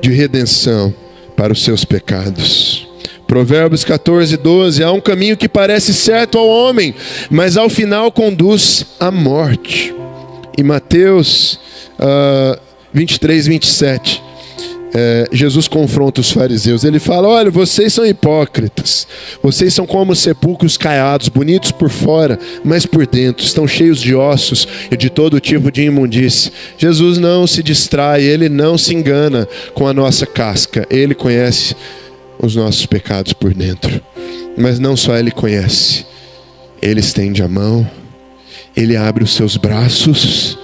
de redenção para os seus pecados. Provérbios 14, 12. Há um caminho que parece certo ao homem, mas ao final conduz à morte. E Mateus 23, 27. Jesus confronta os fariseus. Ele fala: olha, vocês são hipócritas. Vocês são como sepulcros caiados, bonitos por fora, mas por dentro estão cheios de ossos e de todo tipo de imundície. Jesus não se distrai, Ele não se engana com a nossa casca. Ele conhece os nossos pecados por dentro. Mas não só Ele conhece, Ele estende a mão, Ele abre os seus braços,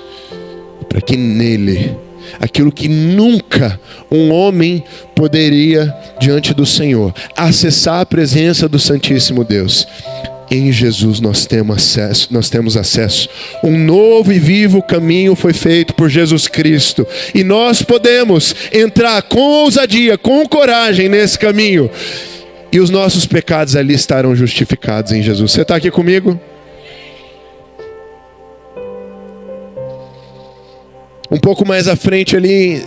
para que nele, aquilo que nunca um homem poderia diante do Senhor, acessar a presença do Santíssimo Deus, em Jesus nós temos acesso. Um novo e vivo caminho foi feito por Jesus Cristo, e nós podemos entrar com ousadia, com coragem nesse caminho, e os nossos pecados ali estarão justificados em Jesus. Você está aqui comigo? Um pouco mais à frente ali,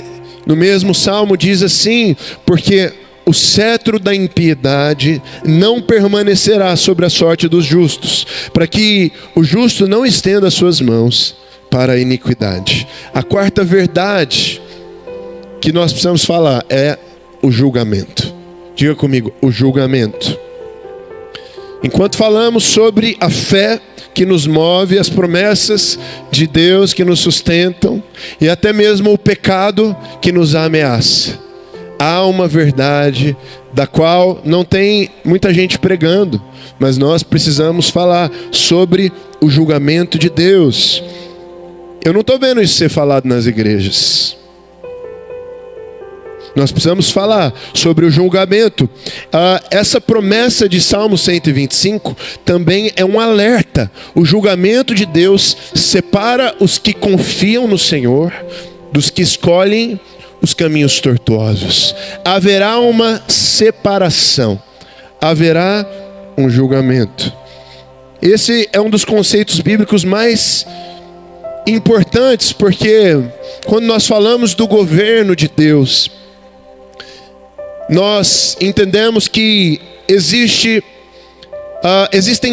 no mesmo salmo, diz assim: porque o cetro da impiedade não permanecerá sobre a sorte dos justos, para que o justo não estenda as suas mãos para a iniquidade. A quarta verdade que nós precisamos falar é o julgamento. Diga comigo: o julgamento. Enquanto falamos sobre a fé que nos move, as promessas de Deus que nos sustentam, e até mesmo o pecado que nos ameaça, há uma verdade da qual não tem muita gente pregando, mas nós precisamos falar sobre o julgamento de Deus. Eu não estou vendo isso ser falado nas igrejas. Nós precisamos falar sobre o julgamento. Essa promessa de Salmo 125 também é um alerta. O julgamento de Deus separa os que confiam no Senhor dos que escolhem os caminhos tortuosos. Haverá uma separação. Haverá um julgamento. Esse é um dos conceitos bíblicos mais importantes, porque quando nós falamos do governo de Deus, nós entendemos que existem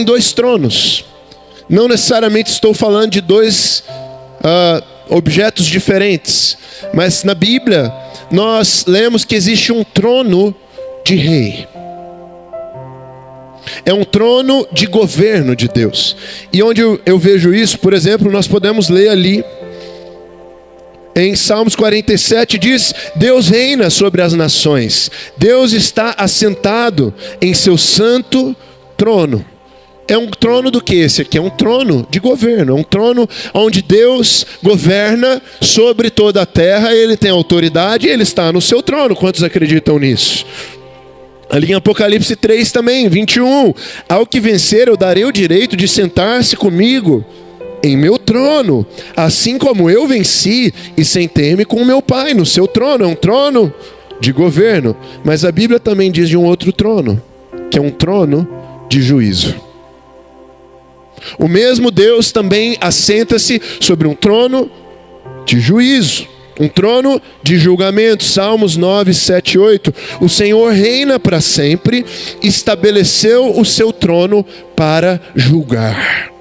dois tronos. Não necessariamente estou falando de dois objetos diferentes, mas na Bíblia nós lemos que existe um trono de rei. É um trono de governo de Deus. E onde eu vejo isso, por exemplo, nós podemos ler ali em Salmos 47, diz: Deus reina sobre as nações. Deus está assentado em seu santo trono. É um trono do que esse aqui? É um trono de governo. É um trono onde Deus governa sobre toda a terra. Ele tem autoridade e Ele está no seu trono. Quantos acreditam nisso? Ali em Apocalipse 3 também, 21. Ao que vencer eu darei o direito de sentar-se comigo em meu trono, assim como eu venci e sentei-me com o meu Pai no seu trono. É um trono de governo, mas a Bíblia também diz de um outro trono, que é um trono de juízo. O mesmo Deus também assenta-se sobre um trono de juízo, um trono de julgamento. Salmos 9, 7 e 8. O Senhor reina para sempre, estabeleceu o seu trono para julgar.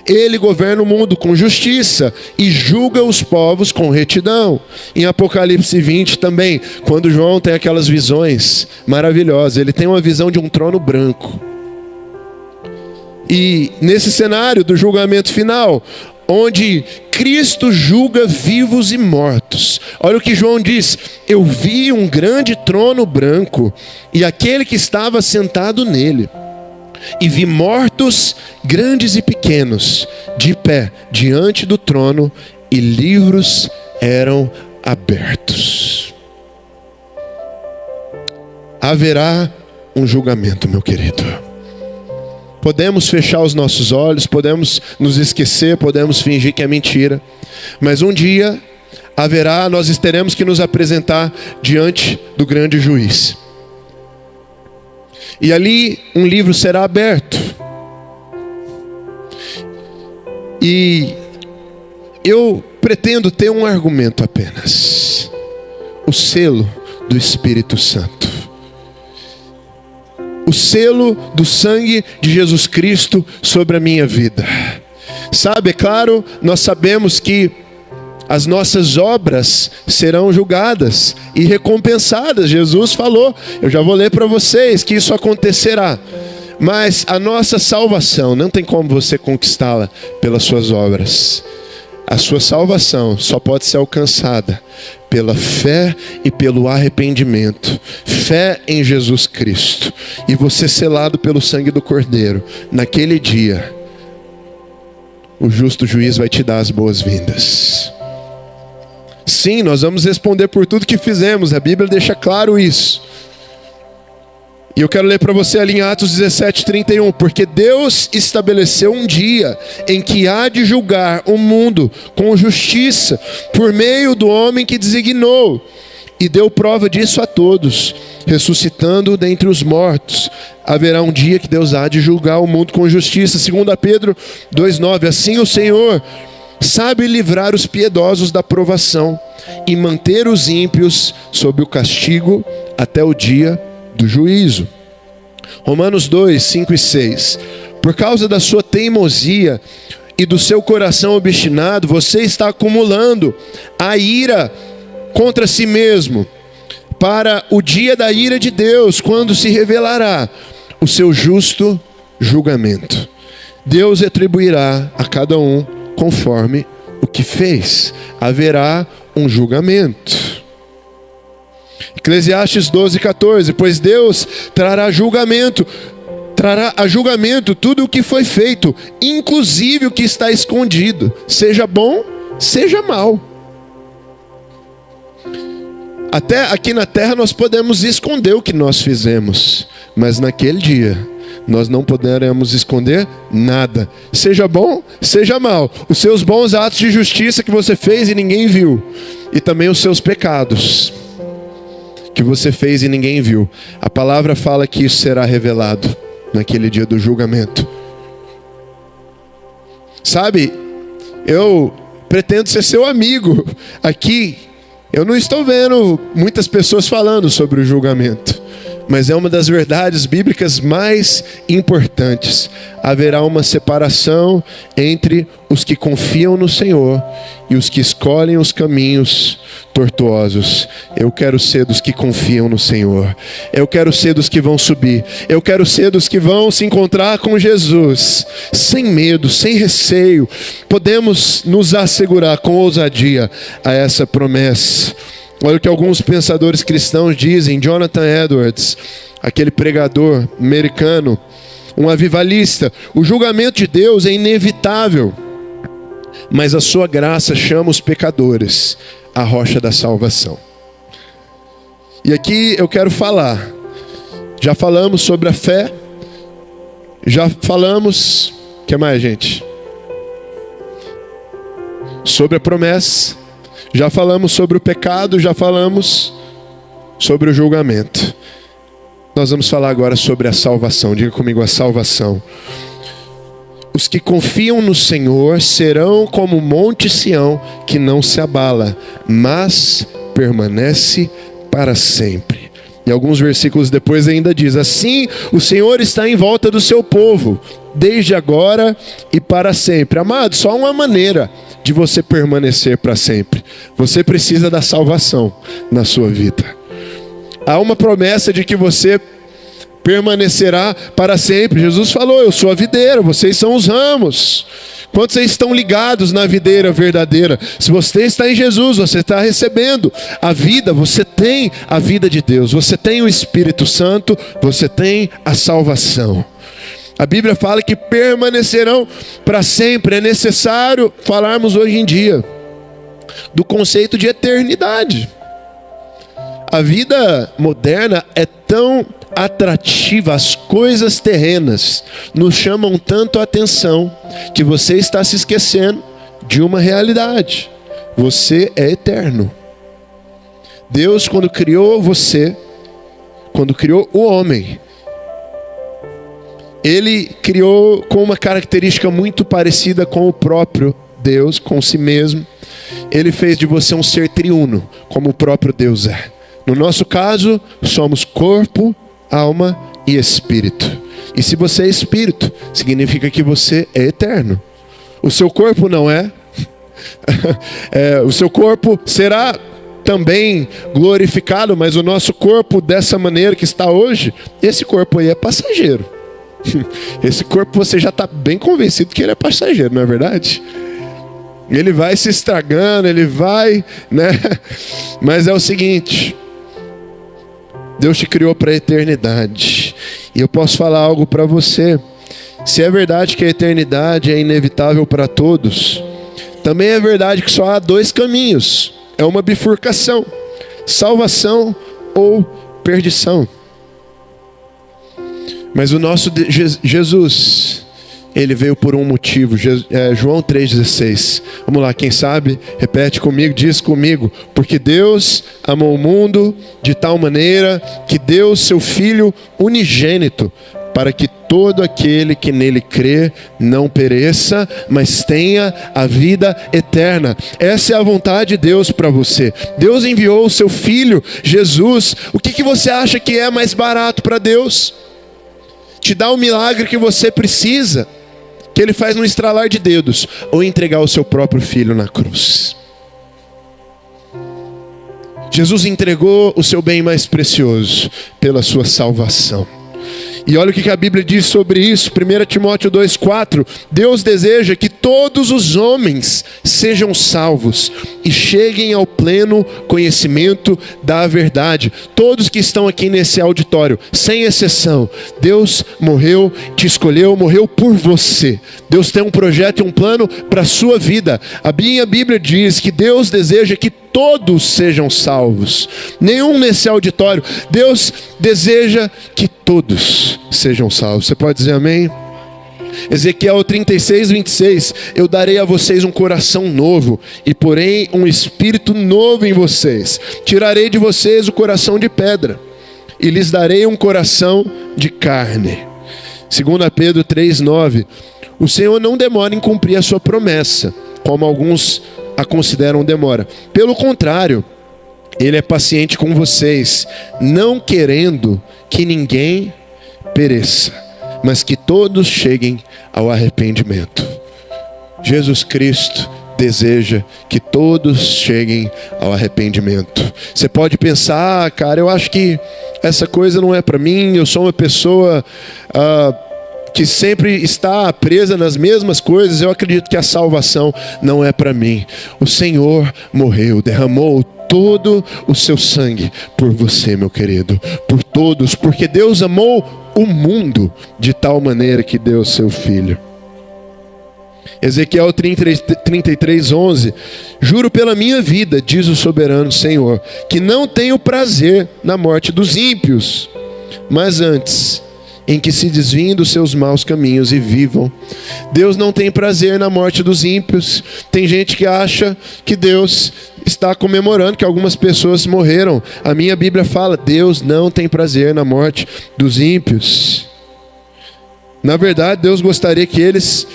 Ele governa o mundo com justiça e julga os povos com retidão. Em Apocalipse 20 também, quando João tem aquelas visões maravilhosas, ele tem uma visão de um trono branco. E nesse cenário do julgamento final, onde Cristo julga vivos e mortos, olha o que João diz: eu vi um grande trono branco e aquele que estava sentado nele, e vi mortos grandes e pequenos de pé diante do trono, e livros eram abertos. Haverá um julgamento, meu querido. Podemos fechar os nossos olhos, podemos nos esquecer, podemos fingir que é mentira, mas um dia haverá, nós teremos que nos apresentar diante do grande juiz. E ali um livro será aberto. E eu pretendo ter um argumento apenas: o selo do Espírito Santo. O selo do sangue de Jesus Cristo sobre a minha vida. Sabe, é claro, nós sabemos que as nossas obras serão julgadas e recompensadas. Jesus falou, eu já vou ler para vocês, que isso acontecerá. Mas a nossa salvação, não tem como você conquistá-la pelas suas obras. A sua salvação só pode ser alcançada pela fé e pelo arrependimento. Fé em Jesus Cristo. E você selado pelo sangue do Cordeiro. Naquele dia, o justo juiz vai te dar as boas-vindas. Sim, nós vamos responder por tudo que fizemos. A Bíblia deixa claro isso. E eu quero ler para você ali em Atos 17, 31. Porque Deus estabeleceu um dia em que há de julgar o mundo com justiça, por meio do homem que designou. E deu prova disso a todos, ressuscitando dentre os mortos. Haverá um dia que Deus há de julgar o mundo com justiça. 2 Pedro 2,9. Assim o Senhor sabe livrar os piedosos da provação e manter os ímpios sob o castigo até o dia do juízo. Romanos 2, 5 e 6. Por causa da sua teimosia e do seu coração obstinado, você está acumulando a ira contra si mesmo, para o dia da ira de Deus, quando se revelará o seu justo julgamento. Deus retribuirá a cada um conforme o que fez. Haverá um julgamento. Eclesiastes 12, 14. Pois Deus trará a julgamento tudo o que foi feito, inclusive o que está escondido, seja bom, seja mal. Até aqui na terra nós podemos esconder o que nós fizemos, mas naquele dia nós não poderemos esconder nada, seja bom, seja mal. Os seus bons atos de justiça que você fez e ninguém viu, e também os seus pecados que você fez e ninguém viu. A palavra fala que isso será revelado naquele dia do julgamento. Sabe, eu pretendo ser seu amigo aqui. Eu não estou vendo muitas pessoas falando sobre o julgamento, mas é uma das verdades bíblicas mais importantes. Haverá uma separação entre os que confiam no Senhor e os que escolhem os caminhos tortuosos. Eu quero ser dos que confiam no Senhor. Eu quero ser dos que vão subir. Eu quero ser dos que vão se encontrar com Jesus, sem medo, sem receio. Podemos nos assegurar com ousadia a essa promessa. Olha o que alguns pensadores cristãos dizem. Jonathan Edwards, aquele pregador americano, um avivalista: o julgamento de Deus é inevitável, mas a sua graça chama os pecadores à rocha da salvação. E aqui eu quero falar, já falamos sobre a fé, já falamos, o que mais, gente? sobre a promessa, já falamos sobre o pecado, já falamos sobre o julgamento. Nós vamos falar agora sobre a salvação. Diga comigo, a salvação. Os que confiam no Senhor serão como o monte Sião, que não se abala, mas permanece para sempre. E alguns versículos depois ainda diz: assim o Senhor está em volta do seu povo, desde agora e para sempre. Amado, só uma maneira de você permanecer para sempre: você precisa da salvação na sua vida. Há uma promessa de que você permanecerá para sempre. Jesus falou: eu sou a videira, vocês são os ramos. Quantos vocês estão ligados na videira verdadeira? Se você está em Jesus, você está recebendo a vida, você tem a vida de Deus, você tem o Espírito Santo, você tem a salvação. A Bíblia fala que permanecerão para sempre. É necessário falarmos hoje em dia do conceito de eternidade. A vida moderna é tão atrativa, as coisas terrenas nos chamam tanto a atenção, que você está se esquecendo de uma realidade: você é eterno. Deus, quando criou você, quando criou o homem, Ele criou com uma característica muito parecida com o próprio Deus, com si mesmo. Ele fez de você um ser triuno, como o próprio Deus é. No nosso caso, somos corpo, alma e espírito. E se você é espírito, significa que você é eterno. O seu corpo não é. O seu corpo será também glorificado, mas o nosso corpo, dessa maneira que está hoje, esse corpo aí é passageiro. Esse corpo você já está bem convencido que ele é passageiro, não é verdade? Ele vai se estragando, ele vai, né? Mas é o seguinte: Deus te criou para a eternidade. E eu posso falar algo para você. Se é verdade que a eternidade é inevitável para todos, também é verdade que só há dois caminhos. É uma bifurcação: salvação ou perdição. Mas o nosso Jesus, Ele veio por um motivo. João 3,16. Vamos lá, quem sabe, repete comigo, diz comigo: porque Deus amou o mundo de tal maneira que deu seu Filho unigênito, para que todo aquele que nele crê não pereça, mas tenha a vida eterna. Essa é a vontade de Deus para você. Deus enviou o seu Filho, Jesus. O que você acha que é mais barato para Deus? Te dá o milagre que você precisa, que Ele faz no estralar de dedos, ou entregar o seu próprio Filho na cruz. Jesus entregou o seu bem mais precioso pela sua salvação. E olha o que a Bíblia diz sobre isso. 1 Timóteo 2,4. Deus deseja que todos os homens sejam salvos e cheguem ao pleno conhecimento da verdade. Todos que estão aqui nesse auditório, sem exceção, Deus morreu, te escolheu, morreu por você. Deus tem um projeto e um plano para a sua vida. A minha Bíblia diz que Deus deseja que todos sejam salvos. Nenhum nesse auditório. Deus deseja que todos sejam salvos. Você pode dizer amém? Ezequiel 36:26. Eu darei a vocês um coração novo e porém um espírito novo em vocês. Tirarei de vocês o coração de pedra e lhes darei um coração de carne. 2 Pedro 3:9. O Senhor não demora em cumprir a sua promessa, como alguns a consideram demora. Pelo contrário, Ele é paciente com vocês, não querendo que ninguém pereça, mas que todos cheguem ao arrependimento. Jesus Cristo deseja que todos cheguem ao arrependimento. Você pode pensar: cara, eu acho que essa coisa não é para mim, eu sou uma pessoa que sempre está presa nas mesmas coisas, eu acredito que a salvação não é para mim. O Senhor morreu, derramou todo o seu sangue por você, meu querido, por todos, porque Deus amou o mundo de tal maneira que deu o seu Filho. Ezequiel 33:11. Juro pela minha vida, diz o soberano Senhor, que não tenho prazer na morte dos ímpios, mas antes em que se desviem dos seus maus caminhos e vivam. Deus não tem prazer na morte dos ímpios. Tem gente que acha que Deus está comemorando que algumas pessoas morreram. A minha Bíblia fala: Deus não tem prazer na morte dos ímpios. Na verdade, Deus gostaria que eles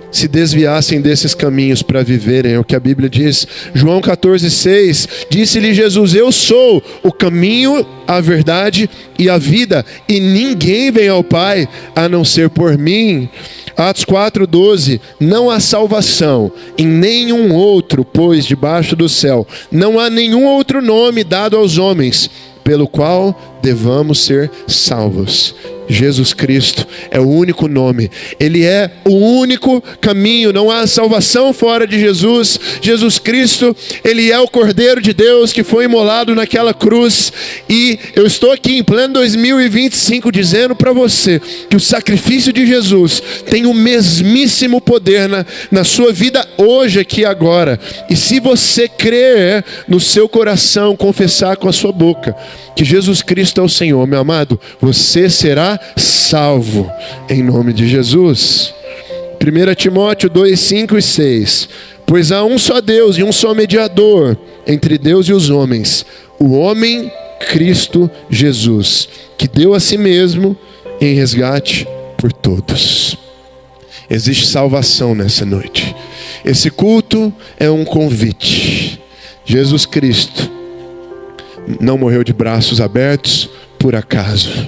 se desviassem desses caminhos para viverem, é o que a Bíblia diz. João 14,6, disse-lhe Jesus: eu sou o caminho, a verdade e a vida, e ninguém vem ao Pai a não ser por mim. Atos 4,12, não há salvação em nenhum outro, pois debaixo do céu não há nenhum outro nome dado aos homens, pelo qual devamos ser salvos. Jesus Cristo é o único nome, Ele é o único caminho, não há salvação fora de Jesus. Jesus Cristo, Ele é o Cordeiro de Deus que foi imolado naquela cruz. E eu estou aqui em pleno 2025 dizendo para você que o sacrifício de Jesus tem o mesmíssimo poder na sua vida hoje, aqui e agora. E se você crer no seu coração, confessar com a sua boca que Jesus Cristo é o Senhor, meu amado, você será salvo em nome de Jesus. 1 Timóteo 2, 5 e 6. Pois há um só Deus e um só mediador entre Deus e os homens, o homem Cristo Jesus, que deu a si mesmo em resgate por todos. Existe salvação nessa noite. Esse culto é um convite. Jesus Cristo não morreu de braços abertos por acaso.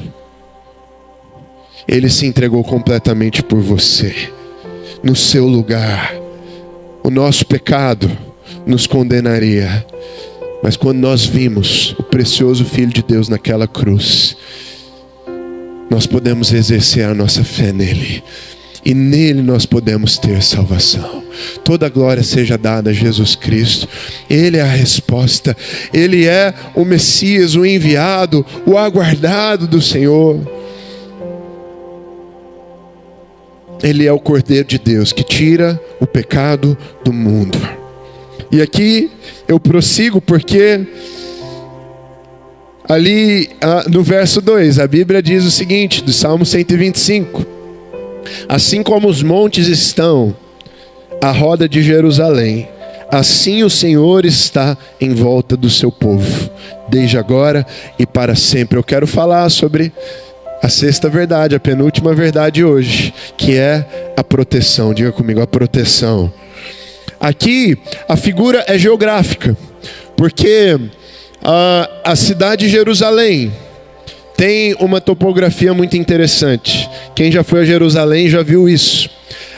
Ele se entregou completamente por você, no seu lugar. O nosso pecado nos condenaria, mas quando nós vimos o precioso Filho de Deus naquela cruz, nós podemos exercer a nossa fé nele, e nele nós podemos ter salvação. Toda a glória seja dada a Jesus Cristo. Ele é a resposta. Ele é o Messias, o enviado, o aguardado do Senhor. Ele é o Cordeiro de Deus que tira o pecado do mundo. E aqui eu prossigo porque ali no verso 2, a Bíblia diz o seguinte, do Salmo 125. Assim como os montes estão à roda de Jerusalém, assim o Senhor está em volta do seu povo, desde agora e para sempre. Eu quero falar sobre a sexta verdade, a penúltima verdade hoje, que é a proteção. Diga comigo, a proteção. Aqui a figura é geográfica, porque a cidade de Jerusalém tem uma topografia muito interessante. Quem já foi a Jerusalém já viu isso.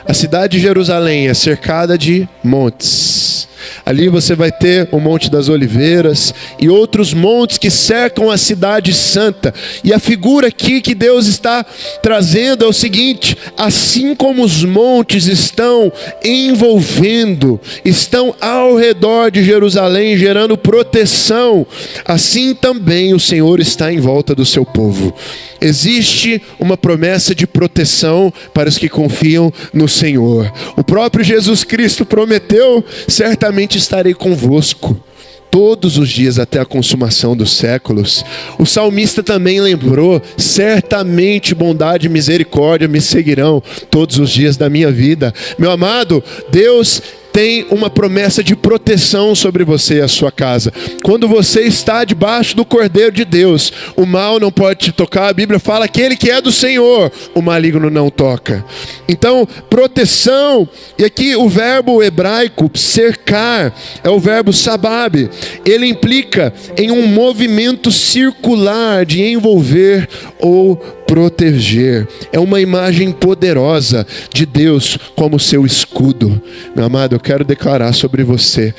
A cidade de Jerusalém é cercada de montes. Ali você vai ter o Monte das Oliveiras e outros montes que cercam a cidade santa. E a figura aqui que Deus está trazendo é o seguinte: assim como os montes estão envolvendo, estão ao redor de Jerusalém, gerando proteção, assim também o Senhor está em volta do seu povo. Existe uma promessa de proteção para os que confiam no Senhor. O próprio Jesus Cristo prometeu: certamente estarei convosco todos os dias até a consumação dos séculos. O salmista também lembrou: certamente bondade e misericórdia me seguirão todos os dias da minha vida. Meu amado, Deus tem uma promessa de proteção sobre você e a sua casa. Quando você está debaixo do Cordeiro de Deus, o mal não pode te tocar. A Bíblia fala: aquele que é do Senhor, o maligno não toca. Então, proteção. E aqui o verbo hebraico cercar é o verbo sabab. Ele implica em um movimento circular de envolver ou proteger. É uma imagem poderosa de Deus como seu escudo. Meu amado, eu quero declarar sobre você: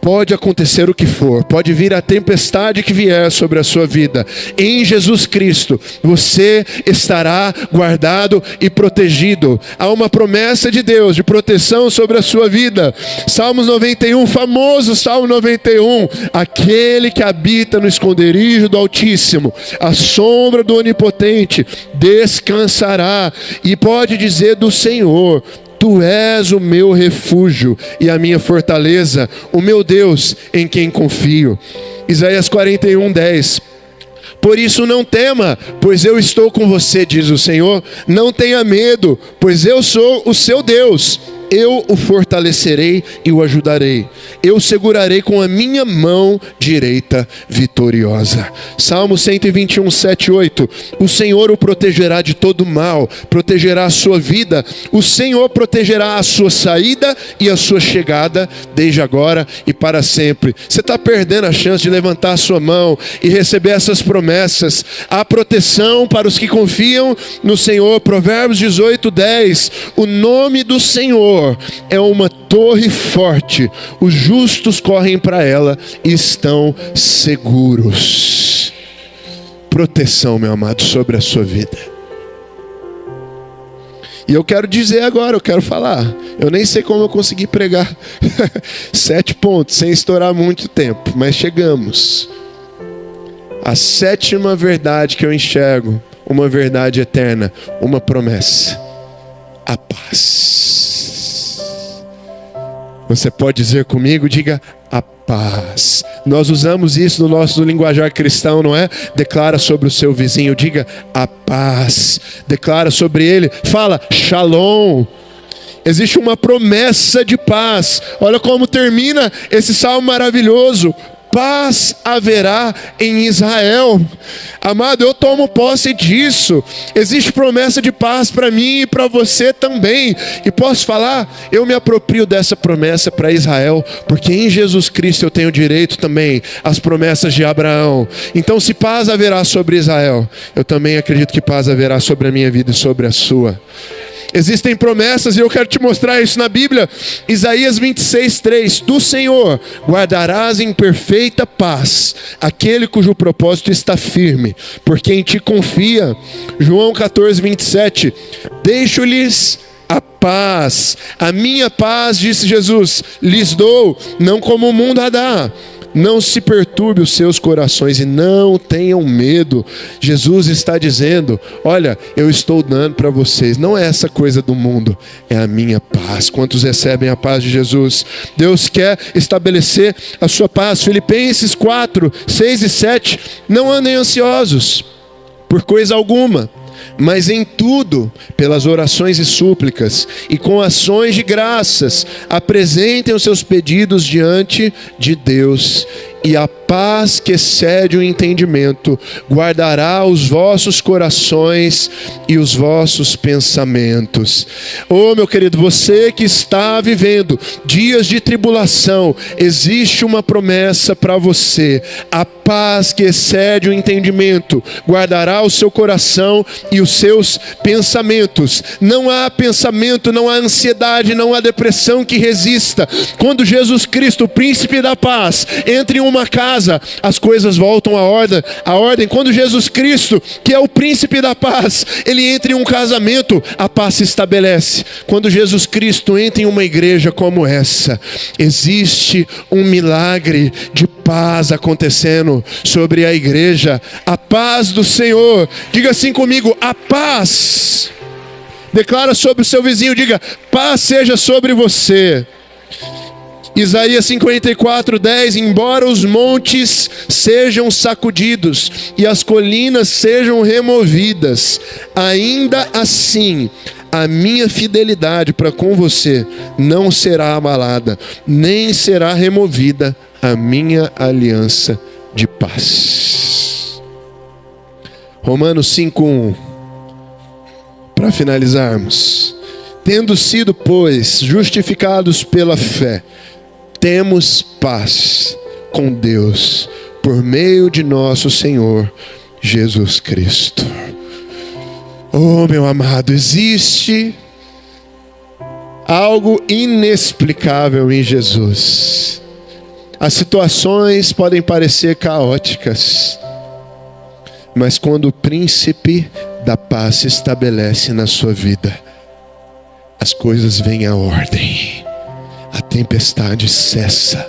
pode acontecer o que for, pode vir a tempestade que vier sobre a sua vida, em Jesus Cristo você estará guardado e protegido. Há uma promessa de Deus de proteção sobre a sua vida. Salmos 91, famoso Salmo 91: aquele que habita no esconderijo do Altíssimo, a sombra do Onipotente descansará. E pode dizer do Senhor: tu és o meu refúgio e a minha fortaleza, o meu Deus em quem confio. Isaías 41, 10. Por isso não tema, pois eu estou com você, diz o Senhor. Não tenha medo, pois eu sou o seu Deus. Eu o fortalecerei e o ajudarei. Eu o segurarei com a minha mão direita vitoriosa. Salmo 121, 7, 8. O Senhor o protegerá de todo mal, protegerá a sua vida. O Senhor protegerá a sua saída e a sua chegada, desde agora e para sempre. Você está perdendo a chance de levantar a sua mão e receber essas promessas. Há proteção para os que confiam no Senhor. Provérbios 18, 10. O nome do Senhor é uma torre forte, os justos correm para ela e estão seguros. Proteção, meu amado, sobre a sua vida. E eu quero dizer agora, eu quero falar. Eu nem sei como eu consegui pregar 7 pontos, sem estourar muito tempo, mas chegamos. A 7ª verdade que eu enxergo, uma verdade eterna, uma promessa: a paz. Você pode dizer comigo, diga a paz. Nós usamos isso no nosso linguajar cristão, não é? Declara sobre o seu vizinho, diga a paz. Declara sobre ele, fala shalom. Existe uma promessa de paz. Olha como termina esse salmo maravilhoso. Paz haverá em Israel. Amado, eu tomo posse disso. Existe promessa de paz para mim e para você também. E posso falar, eu me aproprio dessa promessa para Israel, porque em Jesus Cristo eu tenho direito também às promessas de Abraão. Então, se paz haverá sobre Israel, eu também acredito que paz haverá sobre a minha vida e sobre a sua. Existem promessas e eu quero te mostrar isso na Bíblia. Isaías 26, 3. Do Senhor guardarás em perfeita paz aquele cujo propósito está firme, porque em ti confia. João 14, 27. Deixo-lhes a paz, a minha paz, disse Jesus, lhes dou, não como o mundo a dá. Não se perturbe os seus corações e não tenham medo. Jesus está dizendo, olha, eu estou dando para vocês, não é essa coisa do mundo, é a minha paz. Quantos recebem a paz de Jesus? Deus quer estabelecer a sua paz. Filipenses 4, 6 e 7. Não andem ansiosos por coisa alguma, mas em tudo, pelas orações e súplicas, e com ações de graças, apresentem os seus pedidos diante de Deus. E a paz que excede o entendimento guardará os vossos corações e os vossos pensamentos. Oh, meu querido, você que está vivendo dias de tribulação, existe uma promessa para você. A paz que excede o entendimento guardará o seu coração e os seus pensamentos. Não há pensamento, não há ansiedade, não há depressão que resista. Quando Jesus Cristo, o príncipe da paz, entra em uma casa, as coisas voltam à ordem. Quando Jesus Cristo, que é o príncipe da paz, ele entra em um casamento, a paz se estabelece. Quando Jesus Cristo entra em uma igreja como essa, existe um milagre de paz acontecendo sobre a igreja. A paz do Senhor. Diga assim comigo, a paz. Declara sobre o seu vizinho, diga, paz seja sobre você. Isaías 54, 10. Embora os montes sejam sacudidos e as colinas sejam removidas, ainda assim a minha fidelidade para com você não será abalada, nem será removida a minha aliança de paz. Romanos 5:1. Para finalizarmos. Tendo sido, pois, justificados pela fé, temos paz com Deus por meio de nosso Senhor Jesus Cristo. Oh, meu amado, existe algo inexplicável em Jesus. As situações podem parecer caóticas, mas quando o príncipe da paz se estabelece na sua vida, as coisas vêm à ordem. A tempestade cessa,